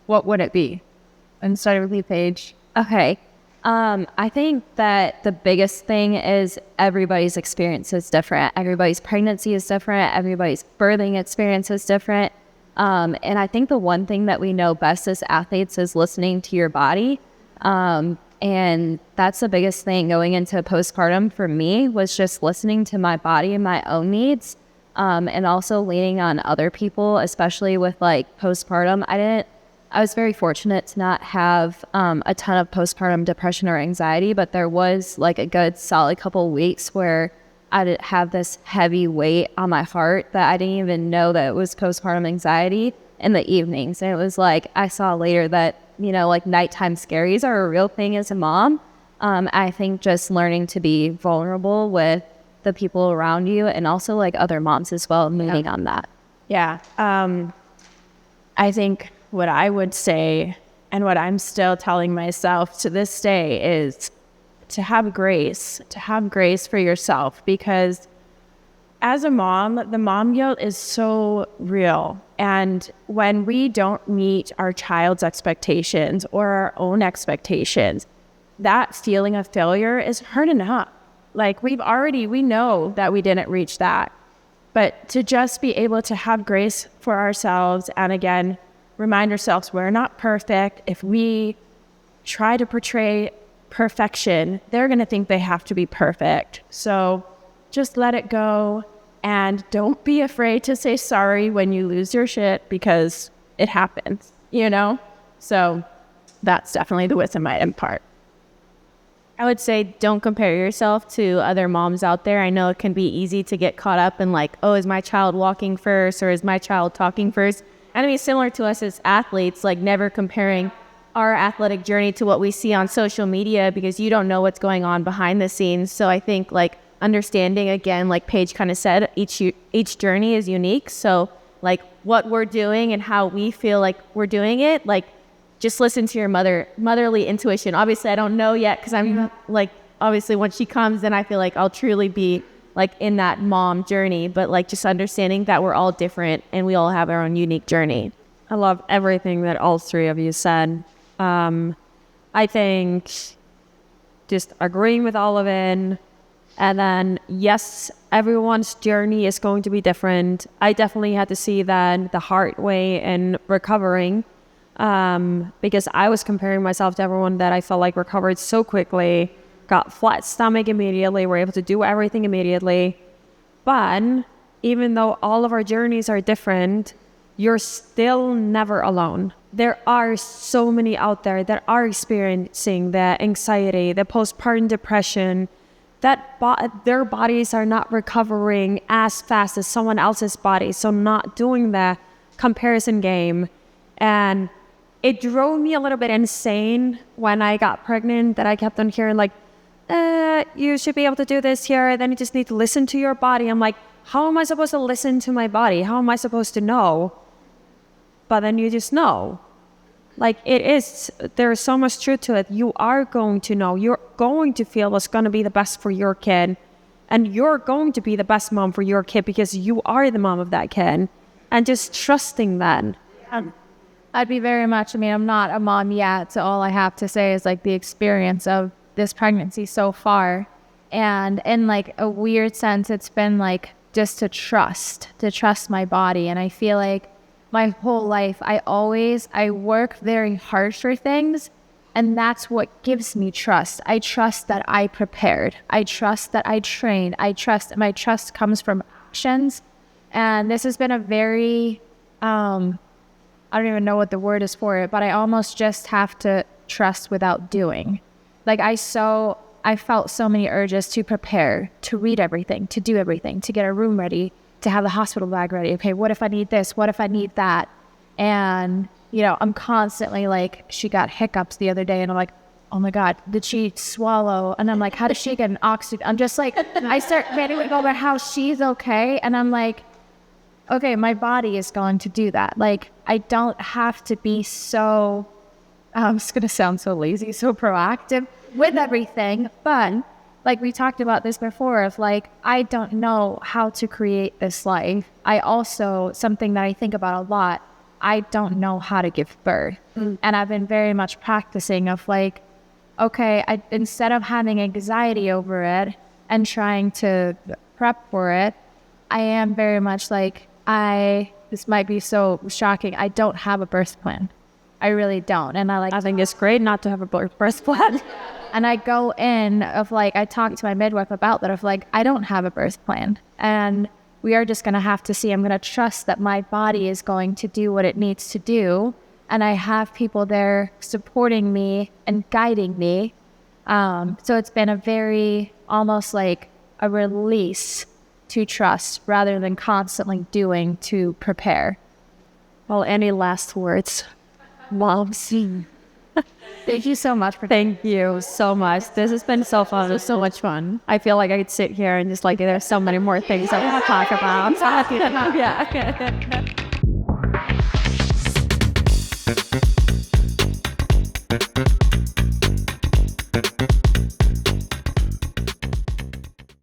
what would it be? And starting with you, Paige. Okay. I think that the biggest thing is everybody's experience is different. Everybody's pregnancy is different. Everybody's birthing experience is different. And I think the one thing that we know best as athletes is listening to your body. And that's the biggest thing going into postpartum for me, was just listening to my body and my own needs. And also leaning on other people, especially with like postpartum. I didn't I was very fortunate to not have a ton of postpartum depression or anxiety, but there was like a good solid couple of weeks where I did have this heavy weight on my heart that I didn't even know that it was postpartum anxiety in the evenings. And it was like, I saw later that, you know, like nighttime scaries are a real thing as a mom. I think just learning to be vulnerable with the people around you and also like other moms as well, moving on that. Yeah. I think what I would say and what I'm still telling myself to this day is to have grace for yourself, because as a mom, the mom guilt is so real. And when we don't meet our child's expectations or our own expectations, that feeling of failure is hard enough. Like we know that we didn't reach that. But to just be able to have grace for ourselves, and again, remind ourselves we're not perfect. If we try to portray perfection, they're going to think they have to be perfect. So just let it go, and don't be afraid to say sorry when you lose your shit, because it happens, you know? So that's definitely the wisdom I impart. I would say don't compare yourself to other moms out there. I know it can be easy to get caught up in like, oh, is my child walking first or is my child talking first? And I mean, similar to us as athletes, like never comparing our athletic journey to what we see on social media, because you don't know what's going on behind the scenes. So I think like understanding, again, like Paige kind of said, each journey is unique. So like what we're doing and how we feel like we're doing it, like just listen to your motherly intuition. Obviously, I don't know yet, because I'm like, obviously when she comes, then I feel like I'll truly be like in that mom journey. But like just understanding that we're all different and we all have our own unique journey. I love everything that all three of you said. I think just agreeing with all of it. And then, yes, everyone's journey is going to be different. I definitely had to see that the hard way in recovering, because I was comparing myself to everyone that I felt like recovered so quickly, got flat stomach immediately, were able to do everything immediately. But even though all of our journeys are different, you're still never alone. There are so many out there that are experiencing the anxiety, the postpartum depression, that their bodies are not recovering as fast as someone else's body. So not doing the comparison game. And it drove me a little bit insane when I got pregnant, that I kept on hearing like, you should be able to do this here. Then you just need to listen to your body. I'm like, how am I supposed to listen to my body? How am I supposed to know? But then you just know. Like there's so much truth to it. You are going to know. You're going to feel what's going to be the best for your kid. And you're going to be the best mom for your kid, because you are the mom of that kid. And just trusting that. I'd be very much, I'm not a mom yet, so all I have to say is like the experience of this pregnancy so far. And in like a weird sense, it's been like just to trust my body. And I feel like my whole life, I work very hard for things, and that's what gives me trust. I trust that I prepared. I trust that I trained. My trust comes from actions. And this has been a very, I don't even know what the word is for it, but I almost just have to trust without doing. Like I felt so many urges to prepare, to read everything, to do everything, to get a room ready, to have the hospital bag ready. Okay, what if I need this? What if I need that? And, I'm constantly like, she got hiccups the other day, and I'm like, oh my God, did she swallow? And I'm like, how does she get an oxygen? I'm just like, I start panicking over how she's okay. And I'm like, okay, my body is going to do that. Like, I don't have to be so, it's going to sound so lazy, so proactive with everything. But like we talked about this before, of like, I don't know how to create this life. I also, something that I think about a lot, I don't know how to give birth. And I've been very much practicing of like, okay, instead of having anxiety over it and trying to prep for it, I am very much like, this might be so shocking, I don't have a birth plan. I really don't. And I think it's great not to have a birth plan. And I go in of like, I talk to my midwife about that, of like, I don't have a birth plan. And we are just going to have to see. I'm going to trust that my body is going to do what it needs to do. and I have people there supporting me and guiding me. So it's been a very, almost like a release to trust rather than constantly doing to prepare. Well, any last words, moms? Thank you so much for Thank you so much. This has been so fun. It was so much fun. I feel like I could sit here and just like there's so many more things I want to talk about. Yeah.